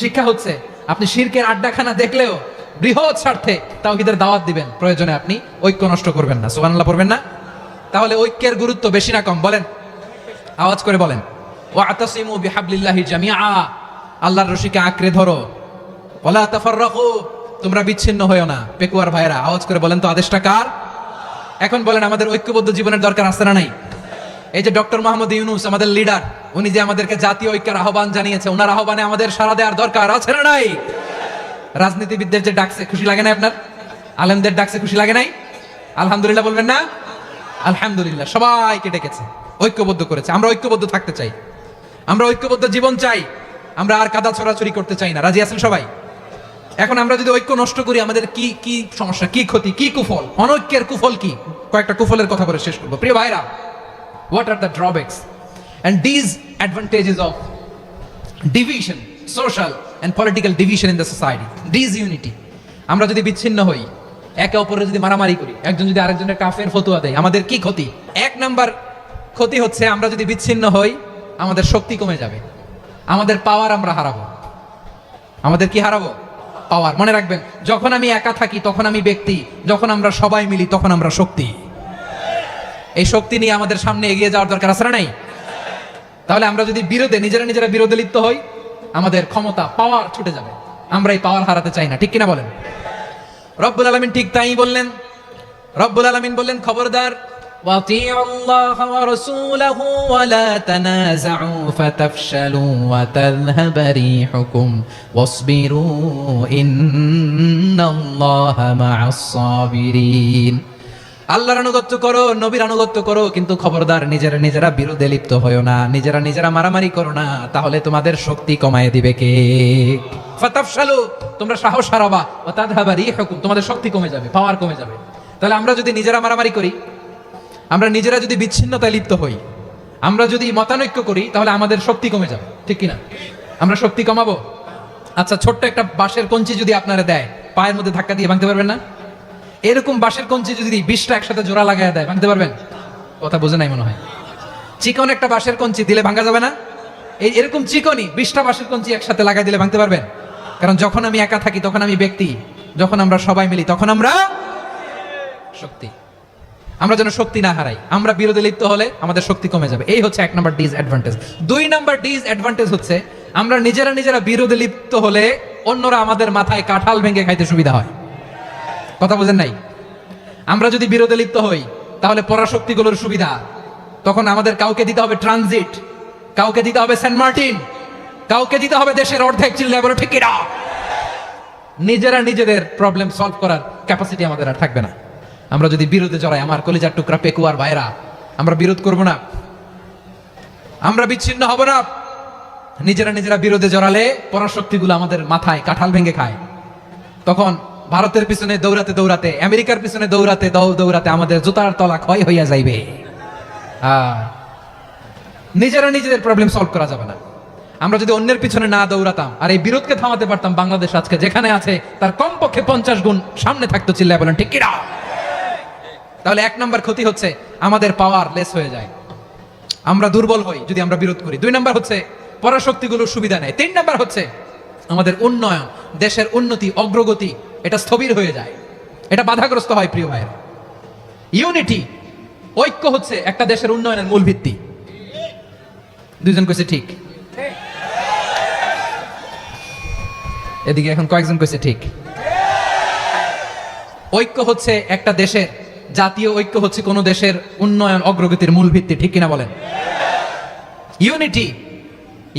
শিক্ষা হচ্ছে, আপনি শিরকের আড্ডাখানা দেখলেও বৃহৎ স্বার্থে তাওহীদের দাওয়াত দিবেন, প্রয়োজনে আপনি ঐক্য নষ্ট করবেন না। সুবহানাল্লাহ পড়বেন না? তাহলে ঐক্যের গুরুত্ব বেশি না কম? বলেন, আওয়াজ করে বলেন। ওয়াতাসিমু বিহাবলিল্লাহি জামিআ, আল্লাহর রশিকে আঁকড়ে ধরো। ওয়ালা তাফাররাকু, তোমরা বিচ্ছিন্ন হয়ো না। পেকুয়ার ভাইরা আওয়াজ করে বলেন তো, আদেশটা কার? এখন বলেন, আমাদের ঐক্যবদ্ধ জীবনের দরকার আছে না নাই? এই যে ডক্টর মোহাম্মদ ইউনূস আমাদের লিডার, উনি যে আমাদেরকে জাতীয় ঐক্যের আহ্বান জানিয়েছে, ওনার আহ্বানে আমাদের সাড়া দেওয়ার দরকার আছে না নাই? রাজনীতিবিদদের যে ডাকছে, খুশি লাগে না আপনার? আলেমদের ডাকছে, খুশি লাগে নাই? আলহামদুলিল্লাহ বলবেন না? আলহামদুলিল্লাহ, সবাইকে ডেকেছে, ঐক্যবদ্ধ করেছে। আমরা ঐক্যবদ্ধ থাকতে চাই, আমরা ঐক্যবদ্ধ জীবন চাই, আমরা আর কাদা ছড়াছড়ি করতে চাই না। রাজি আছেন সবাই? এখন আমরা যদি ঐক্য নষ্ট করি, আমাদের কি কি সমস্যা, কি ক্ষতি, কি কুফল? অনৈক্যের কুফল কি? কয়েকটা কুফলের কথা বলে শেষ করবো। প্রিয় ভাইরা, what are the drawbacks and disadvantages of division, social and political division in the society? Disunity. আমরা যদি বিচ্ছিন্ন হই, একে অপরের যদি মারামারি করি, একজন যদি আরেকজনের কাফের ফতোয়া দেয়, আমাদের কি ক্ষতি? এক নাম্বার ক্ষতি হচ্ছে, আমরা যদি বিচ্ছিন্ন হই, আমাদের শক্তি কমে যাবে, আমাদের পাওয়ার আমরা হারাবো। আমাদের কি হারাবো? পাওয়ার। মনে রাখবেন, যখন আমি একা থাকি তখন আমি ব্যক্তি, যখন আমরা সবাই মিলি তখন আমরা শক্তি। এই শক্তি নিয়ে আমাদের সামনে এগিয়ে যাওয়ার দরকার আছে না নাই? তাহলে আমরা যদি বিরোধে, নিজেরা নিজেরা বিরোধে লিপ্ত হই, আমাদের ক্ষমতা, পাওয়ার ছুটে যাবে। আমরা এই পাওয়ার হারাতে চাই না, ঠিক কিনা বলেন? রব্বুল আলামিন ঠিক তাই বললেন। রব্বুল আলামিন বললেন, খবরদার, وَأَطِيعُوا اللَّهَ وَرَسُولَهُ وَلَا تَنَازَعُوا فَتَفْشَلُوا وَتَذْهَبَ رِيحُكُمْ وَاصْبِرُوا إِنَّ اللَّهَ مَعَ الصَّابِرِينَ। আল্লাহর আনুগত্য করো, নবীর আনুগত্য করো, কিন্তু খবরদার নিজেরা বিরোধে লিপ্ত হয়ো না, নিজেরা মারামারি করো না, তাহলে তোমাদের শক্তি কমায় দিবে কে? ফাতাফশালু, তোমরা সাহস হারাবা, ওয়া তাযহাবা রিহুকুম, তোমাদের শক্তি কমে যাবে, পাওয়ার কমে যাবে। তাহলে আমরা যদি নিজেরা মারামারি করি, আমরা নিজেরা যদি বিচ্ছিন্নতায় লিপ্ত হই, আমরা যদি মতানৈক্য করি, তাহলে আমাদের শক্তি কমে যাবে, ঠিক কিনা? আমরা শক্তি কমাবো। আচ্ছা, ছোট্ট একটা বাঁশের কঞ্চি যদি আপনারা দেয়, পায়ের মধ্যে ধাক্কা দিয়ে ভাঙতে পারবেন না? এরকম বাঁশের কঞ্চি যদি 20টা একসাথে জোড়া লাগায় দেয়, ভাঙতে পারবেন? কথা বোঝে নাই মনে হয়। চিকন একটা বাঁশের কঞ্চি দিলে ভাঙা যাবে না? এরকম চিকনই 20টা বাঁশের কঞ্চি একসাথে লাগাই দিলে ভাঙতে পারবেন? কারণ যখন আমি একা থাকি তখন আমি ব্যক্তি, যখন আমরা সবাই মিলি তখন আমরা শক্তি। আমরা যেন শক্তি না হারাই। আমরা বিরোধে লিপ্ত হলে আমাদের শক্তি কমে যাবে। এই হচ্ছে 1 নাম্বার ডিসঅ্যাডভান্টেজ। 2 নাম্বার ডিসঅ্যাডভান্টেজ হচ্ছে, আমরা নিজেরা বিরোধে লিপ্ত হলে অন্যরা আমাদের মাথায় কাঁঠাল ভেঙে খাইতে সুবিধা হয়। কথা বোঝেন নাই? আমরা যদি বিরোধে লিপ্ত হই, তাহলে পরাশক্তিগুলোর সুবিধা, তখন আমাদের কাউকে দিতে হবে ট্রানজিট, কাউকে দিতে হবে সেন্ট মার্টিন, কাউকে দিতে হবে দেশের অর্ধেক, চিল্লায় বলো ঠিক কিনা? নিজেদের প্রবলেম সলভ করার ক্যাপাসিটি আমাদের আর থাকবে না। আমরা যদি বিরোধে জড়াই, আমার কলিজার টুকরা পেকুয়ার ভাইরা, আমরা বিরোধ করব না, আমরা বিচ্ছিন্ন হব না। নিজেরা বিরোধে জড়ালে পরাশক্তিগুলো আমাদের মাথায় কাঁঠাল ভেঙে খায়। তখন ভারতের পিছনে দৌড়াতে, আমেরিকার পিছনে দৌড়াতে আমাদের জুতার তলা ক্ষয় হইয়া যাইবে। নিজেদের প্রবলেম সলভ করা যাবে না। আমরা যদি অন্যের পিছনে না দৌড়াতাম আর এই বিরোধকে থামাতে পারতাম, বাংলাদেশ আজকে যেখানে আছে তার কমপক্ষে 50 গুণ সামনে থাকতো, চিল্লায় বলেন ঠিক কিনা? তাহলে 1 নাম্বার ক্ষতি হচ্ছে, আমাদের পাওয়ার লেস হয়ে যায়, আমরা দুর্বল হই যদি আমরা বিরোধ করি। 2 নাম্বার হচ্ছে, পরাশক্তিগুলোর সুবিধা নেয়। 3 নাম্বার হচ্ছে, আমাদের উন্নয়ন, দেশের উন্নতি, অগ্রগতি, এটা স্থবির হয়ে যায়, এটা বাধাগ্রস্ত হয়। প্রিয় ভাইয়েরা, ইউনিটি, ঐক্য হচ্ছে একটা দেশের উন্নয়নের মূল ভিত্তি। 2 জন কইছে ঠিক, এদিকে এখন কয়েকজন কইছে ঠিক। ঐক্য হচ্ছে একটা দেশের, জাতীয় ঐক্য হচ্ছে কোন দেশের উন্নয়ন, অগ্রগতির মূল ভিত্তি, ঠিক কিনা বলেন?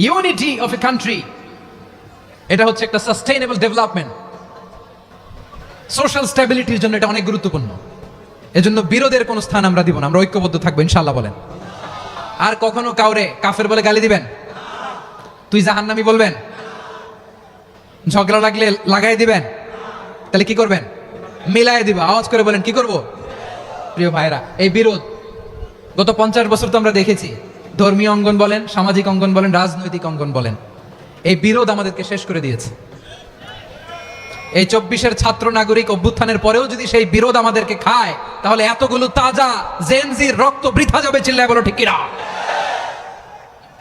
ইউনিটি অফ এ কান্ট্রি, এটা হচ্ছে একটা সাস্টেইনেবল ডেভেলপমেন্ট, সোশ্যাল স্ট্যাবিলিটির জন্য এটা অনেক গুরুত্বপূর্ণ। এজন্য বিরোধের কোনো স্থান আমরা দিব না, আমরা ঐক্যবদ্ধ থাকবো ইনশাআল্লাহ বলেন। আর কখনো কাউরে কাফের বলে গালি দিবেন? তুই জাহান্নামী বলবেন? ঝগড়া লাগলে লাগাই দিবেন? তাহলে কি করবেন? মিলাই দিব। আওয়াজ করে বলেন, কি করব? প্রিয় ভাইরা, এই বিরোধ গত 50 বছর তো আমরা দেখেছি। ধর্মীয় অঙ্গন বলেন, সামাজিক অঙ্গন বলেন, রাজনৈতিক অঙ্গন বলেন, এই বিরোধ আমাদেরকে শেষ করে দিয়েছে। এই 24-এর ছাত্র নাগরিক অভ্যুত্থানের পরেও যদি সেই বিরোধ আমাদেরকে খায়, তাহলে এতগুলো তাজা জেনজির রক্ত বৃথা যাবে, চিল্লায় বলো ঠিক কিনা?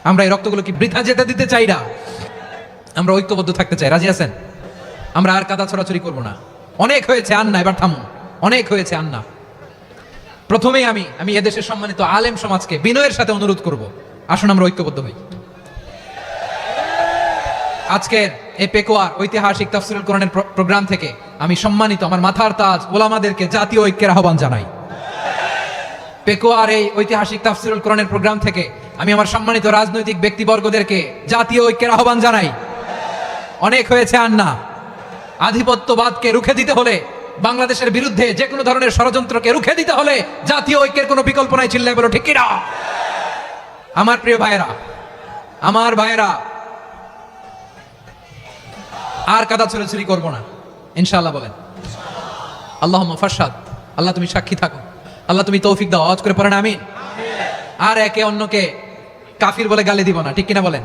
আমরা এই রক্তগুলো কি বৃথা যেতে দিতে চাই না? আমরা ঐক্যবদ্ধ থাকতে চাই। রাজি আছেন? আমরা আর কাদা ছড়াছড়ি করবো না। অনেক হয়েছে, আন্না, এবার থামুন। অনেক হয়েছে, আন্না। প্রথমেই আমি এদেশের সম্মানিত আলেম সমাজকে বিনয়ের সাথে অনুরোধ করব, আসুন আমরা ঐক্যবদ্ধ হই। আজকের এই পেকুয়ার ঐতিহাসিক তাফসীরুল কোরআনের প্রোগ্রাম থেকে আমি সম্মানিত আমার মাথার তাজ ওলামাদেরকে জাতীয় ঐক্যের আহ্বান জানাই। পেকুয়ার এই ঐতিহাসিক তাফসীরুল কোরআনের প্রোগ্রাম থেকে আমি আমার সম্মানিত রাজনৈতিক ব্যক্তিবর্গদেরকে জাতীয় ঐক্যের আহ্বান জানাই। অনেক হয়েছে, আন্না। আধিপত্যবাদকে রুখে দিতে হলে, বাংলাদেশের বিরুদ্ধে যে কোনো ধরনের ষড়যন্ত্রকে রুখে দিতে হলে জাতীয় ঐক্যের কোনো বিকল্প নাই, চিল্লায় বলো ঠিক কিনা? আমার প্রিয় ভাইয়েরা, আমার ভাইয়েরা, আর কাদা ছড়াছড়ি করবো না ইনশাআল্লাহ বলেন। আল্লাহুম্মা ফাশহাদ, আল্লাহ তুমি সাক্ষী থাকো, আল্লাহ তুমি তৌফিক দাও। আওয়াজ করে পড়েন আমিন। আর একে অন্যকে কাফির বলে গালি দিব না, ঠিক কিনা বলেন?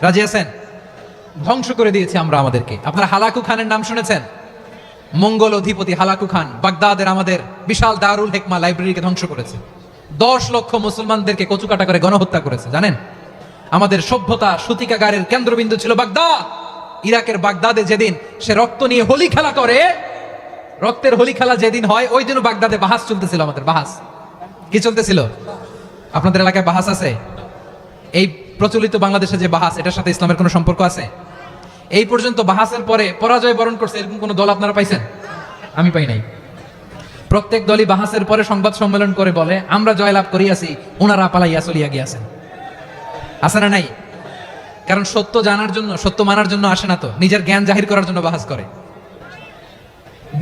রাজি আছেন? ধ্বংস করে দিয়েছি আমরা আমাদেরকে। আপনারা হালাকু খানের নাম শুনেছেন? মঙ্গল অধিপতি হালাকু খান বাগদাদের আমাদের বিশাল দারুল হিকমা লাইব্রেরিকে ধ্বংস করেছে। 10 লক্ষ মুসলমানদেরকে কচুকাটা করে গণহত্যা করেছে, জানেন? আমাদের সভ্যতা সূতিকাগারের কেন্দ্রবিন্দু ছিল বাগদাদ। ইরাকের বাগদাদে যেদিন সে রক্ত নিয়ে হোলি খেলা করে, রক্তের হোলি খেলা যেদিন হয়, ওই দিনও বাগদাদে বাহাস চলতেছিল। আমাদের বাহাস কি চলতেছিল? আপনাদের এলাকায় বাহাস আছে? এই প্রচলিত বাংলাদেশে যে বাহাস, এটার সাথে ইসলামের কোনো সম্পর্ক আছে? এই পর্যন্ত বাহাসের পরে পরাজয় বরণ করছে এরকম কোন দল আপনারা পাইছেন? আমি পাই নাই। প্রত্যেক দলই বাহাসের পরে সংবাদ সম্মেলন করে বলে আমরা জয়লাভ করিয়াছি, ওনারা পালাইয়া চলিয়া গিয়াছেন। আছে না নাই? কারণ সত্য জানার জন্য, সত্য মানার জন্য আসে না তো, নিজের জ্ঞান জাহির করার জন্য বাহাস করে,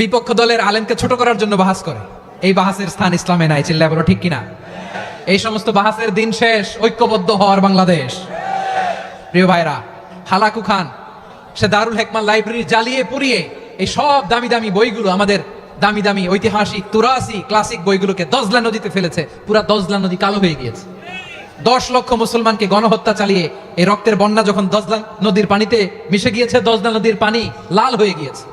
বিপক্ষ দলের আলেমকে ছোট করার জন্য বাহাস করে। এই বাহাসের স্থান ইসলামে নাই, চিল্লায় বলো ঠিক কিনা? এই সমস্ত বাহাসের দিন শেষ, ঐক্যবদ্ধ হওয়ার বাংলাদেশ। প্রিয় ভাইরা, হালাকু খান সে দারুল হেকমার লাইব্রেরি জ্বালিয়ে পুড়িয়ে এই সব দামি দামি বইগুলো, আমাদের দামি দামি ঐতিহাসিক তুরাসি ক্লাসিক বইগুলোকে দজলা নদীতে ফেলেছে। পুরা দজলা নদী কালো হয়ে গিয়েছে। 10 লক্ষ মুসলমানকে গণহত্যা চালিয়ে এই রক্তের বন্যা যখন দজলা নদীর পানিতে মিশে গিয়েছে, দজলা নদীর পানি লাল হয়ে গিয়েছে।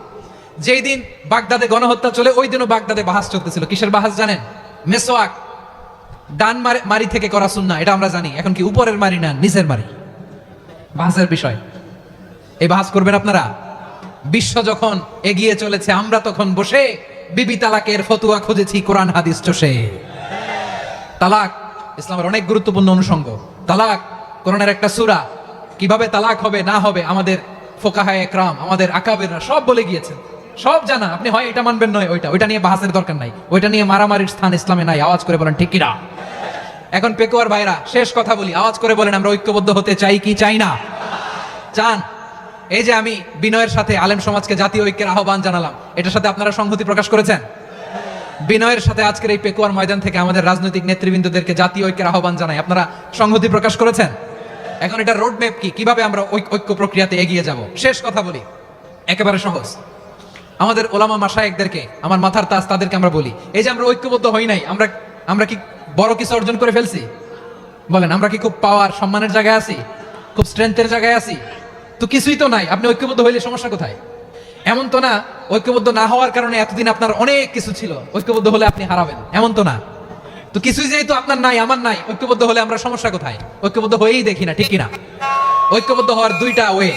যেই দিন বাগদাদে গণহত্যা চলে, ওই দিনও বাগদাদে বাহাস চলতেছিল। কিসের বাহাস জানেন? মেসোয়াক, ডান মারি থেকে করা সুন্নাহ, এটা আমরা জানি। এখন কি উপরের মারি না নিচের মারি? বাহাসের বিষয়। এই বাহাস করবেন আপনারা? বিশ্ব যখন এগিয়ে চলেছে, আমরা তখন বসে বিবি তালাকের ফতুয়া খুঁজেছি কোরআন হাদিস চষে। তালাক ইসলামের অনেক গুরুত্বপূর্ণ অনুষঙ্গ। তালাক কোরআনের একটা সূরা। কিভাবে তালাক হবে না হবে আমাদের ফোকাহায়ে একরাম, আমাদের আকাবেররা সব বলে গিয়েছেন, সব জানা। আপনি হয় এটা মানবেন, নয় ওইটা নিয়ে বাহাসের দরকার নাই, ওইটা নিয়ে মারামারির স্থান ইসলামে নাই। আওয়াজ করে বলেন ঠিক কিনা? এখন পেকুয়ার ভাইরা, শেষ কথা বলি, আওয়াজ করে বলেন আমরা ঐক্যবদ্ধ হতে চাই কি চাই না? চান? এই যে আমি বিনয়ের সাথে আলেম সমাজকে জাতীয় ঐক্যের আহ্বান জানালাম, এটার সাথে আপনারা সংহতি প্রকাশ করেছেন? বিনয়ের সাথে আজকের এই পেকুয়ার ময়দান থেকে আমাদের রাজনৈতিক নেতৃবৃন্দদেরকে জাতীয় ঐক্যের আহ্বান জানাই, আপনারা সংহতি প্রকাশ করেছেন? এখন এটা রোড ম্যাপ কি, কিভাবে আমরা ঐক্য প্রক্রিয়াতে এগিয়ে যাব? শেষ কথা বলি, একেবারে সহজ। আমাদের ওলামা মাশায়েখদেরকে, আমার মাথার তাজ, তাদেরকে আমরা বলি, এই যে আমরা ঐক্যবদ্ধ হই নাই, আমরা কি বড় কিছু অর্জন করে ফেলছি? বলেন, আমরা কি খুব পাওয়ার সম্মানের জায়গায় আছি? খুব স্ট্রেংথের জায়গায় আছি? তো কিছুই তো নাই। আপনি ঐক্যবদ্ধ হইলে সমস্যা কোথায়? এমন তো না ঐক্যবদ্ধ না হওয়ার কারণে এতদিন আপনার অনেক কিছু ছিল, ঐক্যবদ্ধ হলে আপনি হারাবেন, এমন তো না। তো কিছুই যেহেতু আপনার নাই, আমার নাই, ঐক্যবদ্ধ হলে আমরা সমস্যা কোথায়? ঐক্যবদ্ধ হয়েই দেখি না, ঠিক কিনা? ঐক্যবদ্ধ হওয়ার দুইটা ওয়ে।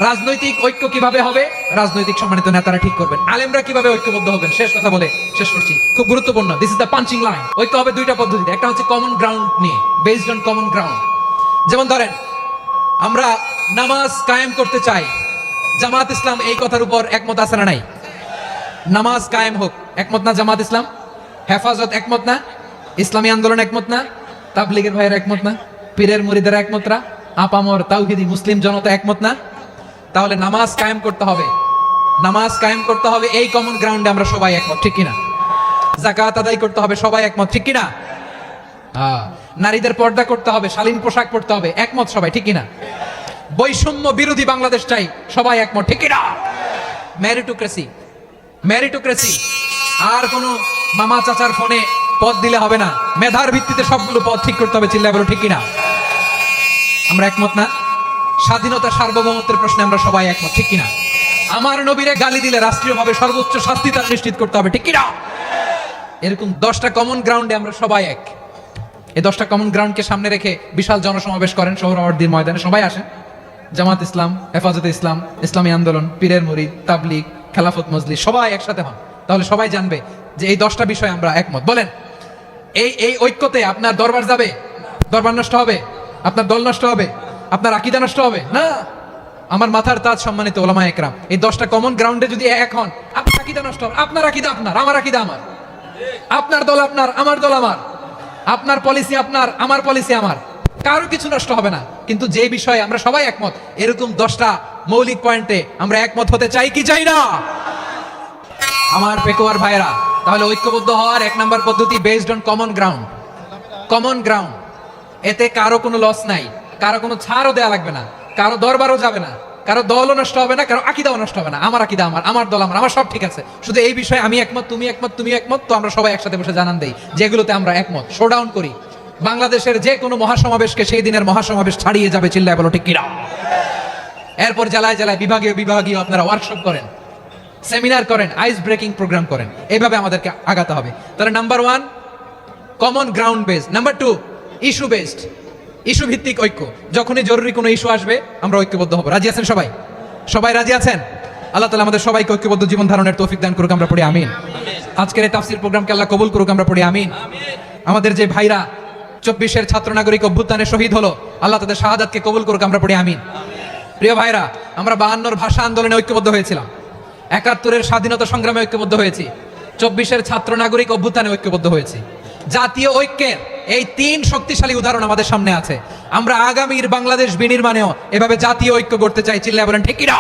রাজনৈতিক ঐক্য কিভাবে হবে? রাজনৈতিক সম্মানিত নেতারা ঠিক করবেন। আলেমরা কিভাবে ঐক্যবদ্ধ হবেন? শেষ কথা বলে শেষ করছি, খুব গুরুত্বপূর্ণ। This is the punching line. ঐক্য হবে দুইটা পদ্ধতিতে। একটা হচ্ছে কমন গ্রাউন্ড নিয়ে, বেসড অন কমন গ্রাউন্ড। যেমন ধরেন, আমরা নামাজ কায়েম করতে চাই, জামাত ইসলাম এই কথার উপর একমত আছে না নাই? নামাজ কায়েম হোক, একমত না জামাত ইসলাম? হেফাজত একমত না? ইসলামী আন্দোলন একমত না? তাবলীগের ভাইয়েরা একমত না? পীরের মুরিদেরা একমত না? আপামর তাওহীদি মুসলিম জনতা একমত না? তাহলে নামাজ কায়েম করতে হবে, নামাজ কায়েম করতে হবে এই কমন গ্রাউন্ডে আমরা সবাই একমত, ঠিক কিনা? যাকাত আদায় করতে হবে, সবাই একমত, ঠিক কিনা? নারীদের পর্দা করতে হবে, শালীন পোশাক পরতে হবে, একমত সবাই, ঠিক কিনা? বৈষম্য বিরোধী বাংলাদেশ চাই, সবাই একমত, ঠিক কিনা? Meritocracy, meritocracy. আর কোন মামা চাচার ফোনে পদ দিলে হবে না, মেধার ভিত্তিতে সবগুলো পদ ঠিক করতে হবে, চিল্লায় বলো ঠিক কিনা? আমরা একমত না? স্বাধীনতা সার্বভৌমত্বের প্রশ্নে আমরা সবাই একমত, ঠিক কিনা? আমার নবীরে গালি দিলে রাষ্ট্রীয়ভাবে সর্বোচ্চ শাস্তি তার নিশ্চিত করতে হবে, ঠিক কিনা? এরকম 10টা কমন গ্রাউন্ডে আমরা সবাই এক। এই 10টা কমন গ্রাউন্ডকে সামনে রেখে বিশাল জনসমাবেশ করেন সোহরাওয়ার্দীর ময়দানে, সবাই আসেন। জামাত ইসলাম, হেফাজতে ইসলাম, ইসলামী আন্দোলন, পীরের মুরিদ, তাবলীগ, খেলাফত মজলিস, সবাই একসাথে হন। তাহলে সবাই জানবে যে এই 10টা বিষয়ে আমরা একমত। বলেন, এই ঐক্যতে আপনার দরবার যাবে? দরবার নষ্ট হবে? আপনার দল নষ্ট হবে? আপনার আকীদা নষ্ট হবে না? আমার মাথার তাজ সম্মানিত ওলামা একরাম, এই 10টা কমন গ্রাউন্ডে যদি এক হন, আপনার আকীদা নষ্ট হবে? আপনার আকীদা আপনার, আমার আকীদা আমার, আপনার দল আপনার, আমার দল আমার, আপনার পলিসি আপনার, আমার পলিসি আমার, কারো কিছু নষ্ট হবে না। কিন্তু যে বিষয়ে আমরা সবাই একমত, এরকম 10টা মৌলিক পয়েন্টে আমরা একমত হতে চাই কি চাই না? আমার পেকুয়ার ভাইরা, তাহলে ঐক্যবদ্ধ হওয়ার 1 নম্বর পদ্ধতি based on common ground. Common ground, এতে কারো কোনো লস নাই, কারো কোনো ছাড়ও দেয়া লাগবে না, কারো দরবারও যাবে না, কারো দলও নষ্ট হবে না, কারো আকীদাও নষ্ট হবে না। আমার আকীদা আমার, আমার দল আমার, আমার সব ঠিক আছে। শুধু এই বিষয়ে আমি একমত, তুমি একমত, তুমি একমত, তো আমরা সবাই একসাথে বসে জানান দেই যেগুলোতে আমরা একমত, শোডাউন করি। বাংলাদেশের যে কোনো মহাসমাবেশকে সেই দিনের মহাসমাবেশ ছাড়িয়ে যাবে, চিল্লায় বলো ঠিক কিনা? এরপর জেলায় জেলায় বিভাগীয় আপনারা ওয়ার্কশপ করেন, সেমিনার করেন, আইস ব্রেকিং প্রোগ্রাম করেন। এইভাবে আমাদেরকে আগাতে হবে। তাহলে number 1 common ground based, number 2 issue based, issue ভিত্তিক ঐক্য। যখনই জরুরি কোনো ইস্যু আসবে আমরা ঐক্যবদ্ধ হব। রাজি আছেন সবাই? সবাই রাজি আছেন? আল্লাহ তাআলা আমাদের সবাইকে ঐক্যবদ্ধ জীবন ধারণের তৌফিক দান করুক, আমরা পড়ি আমিন। আজকের এই তাফসীর প্রোগ্রামকে আল্লাহ কবুল করুক, আমরা পড়ি আমিন। আমাদের যে ভাইরা 24-এর ছাত্র নাগরিক অভ্যুত্থানে শহীদ হলো, আল্লাহ তাদের শাহাদাতকে কবুল করুক, আমরা পড়ি আমিন। প্রিয় ভাইরা, আমরা 52-র ভাষা আন্দোলনে ঐক্যবদ্ধ হয়েছিলাম, 71-এর স্বাধীনতা সংগ্রামে ঐক্যবদ্ধ হয়েছি, 24-এর ছাত্র নাগরিক অভ্যুত্থানে ঐক্যবদ্ধ হয়েছি। জাতীয় ঐক্যের এই 3 শক্তিশালী উদাহরণ আমাদের সামনে আছে। আমরা আগামীর বাংলাদেশ বিনির্মাণেও এভাবে জাতীয় ঐক্য করতে চাই, চিল্লায় বলেন ঠিক কি না?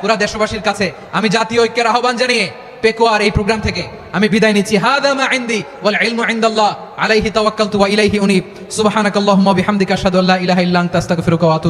পুরা দেশবাসীর কাছে আমি জাতীয় ঐক্যের আহ্বান জানিয়ে পেকুয়ার এই প্রোগ্রাম থেকে আমি বিদায় নিচ্ছি। হাদা মা ইনদি ওয়াল ইলমু ইনদাল্লাহ আলাইহি তাওয়াক্কালতু ওয়া ইলাইহি উনীব। সুবহানাকাল্লাহুম্মা ওয়া বিহামদিকা আশহাদু আল্লা ইলাহা ইল্লা আনতা আস্তাগফিরুকা ওয়া আতুবু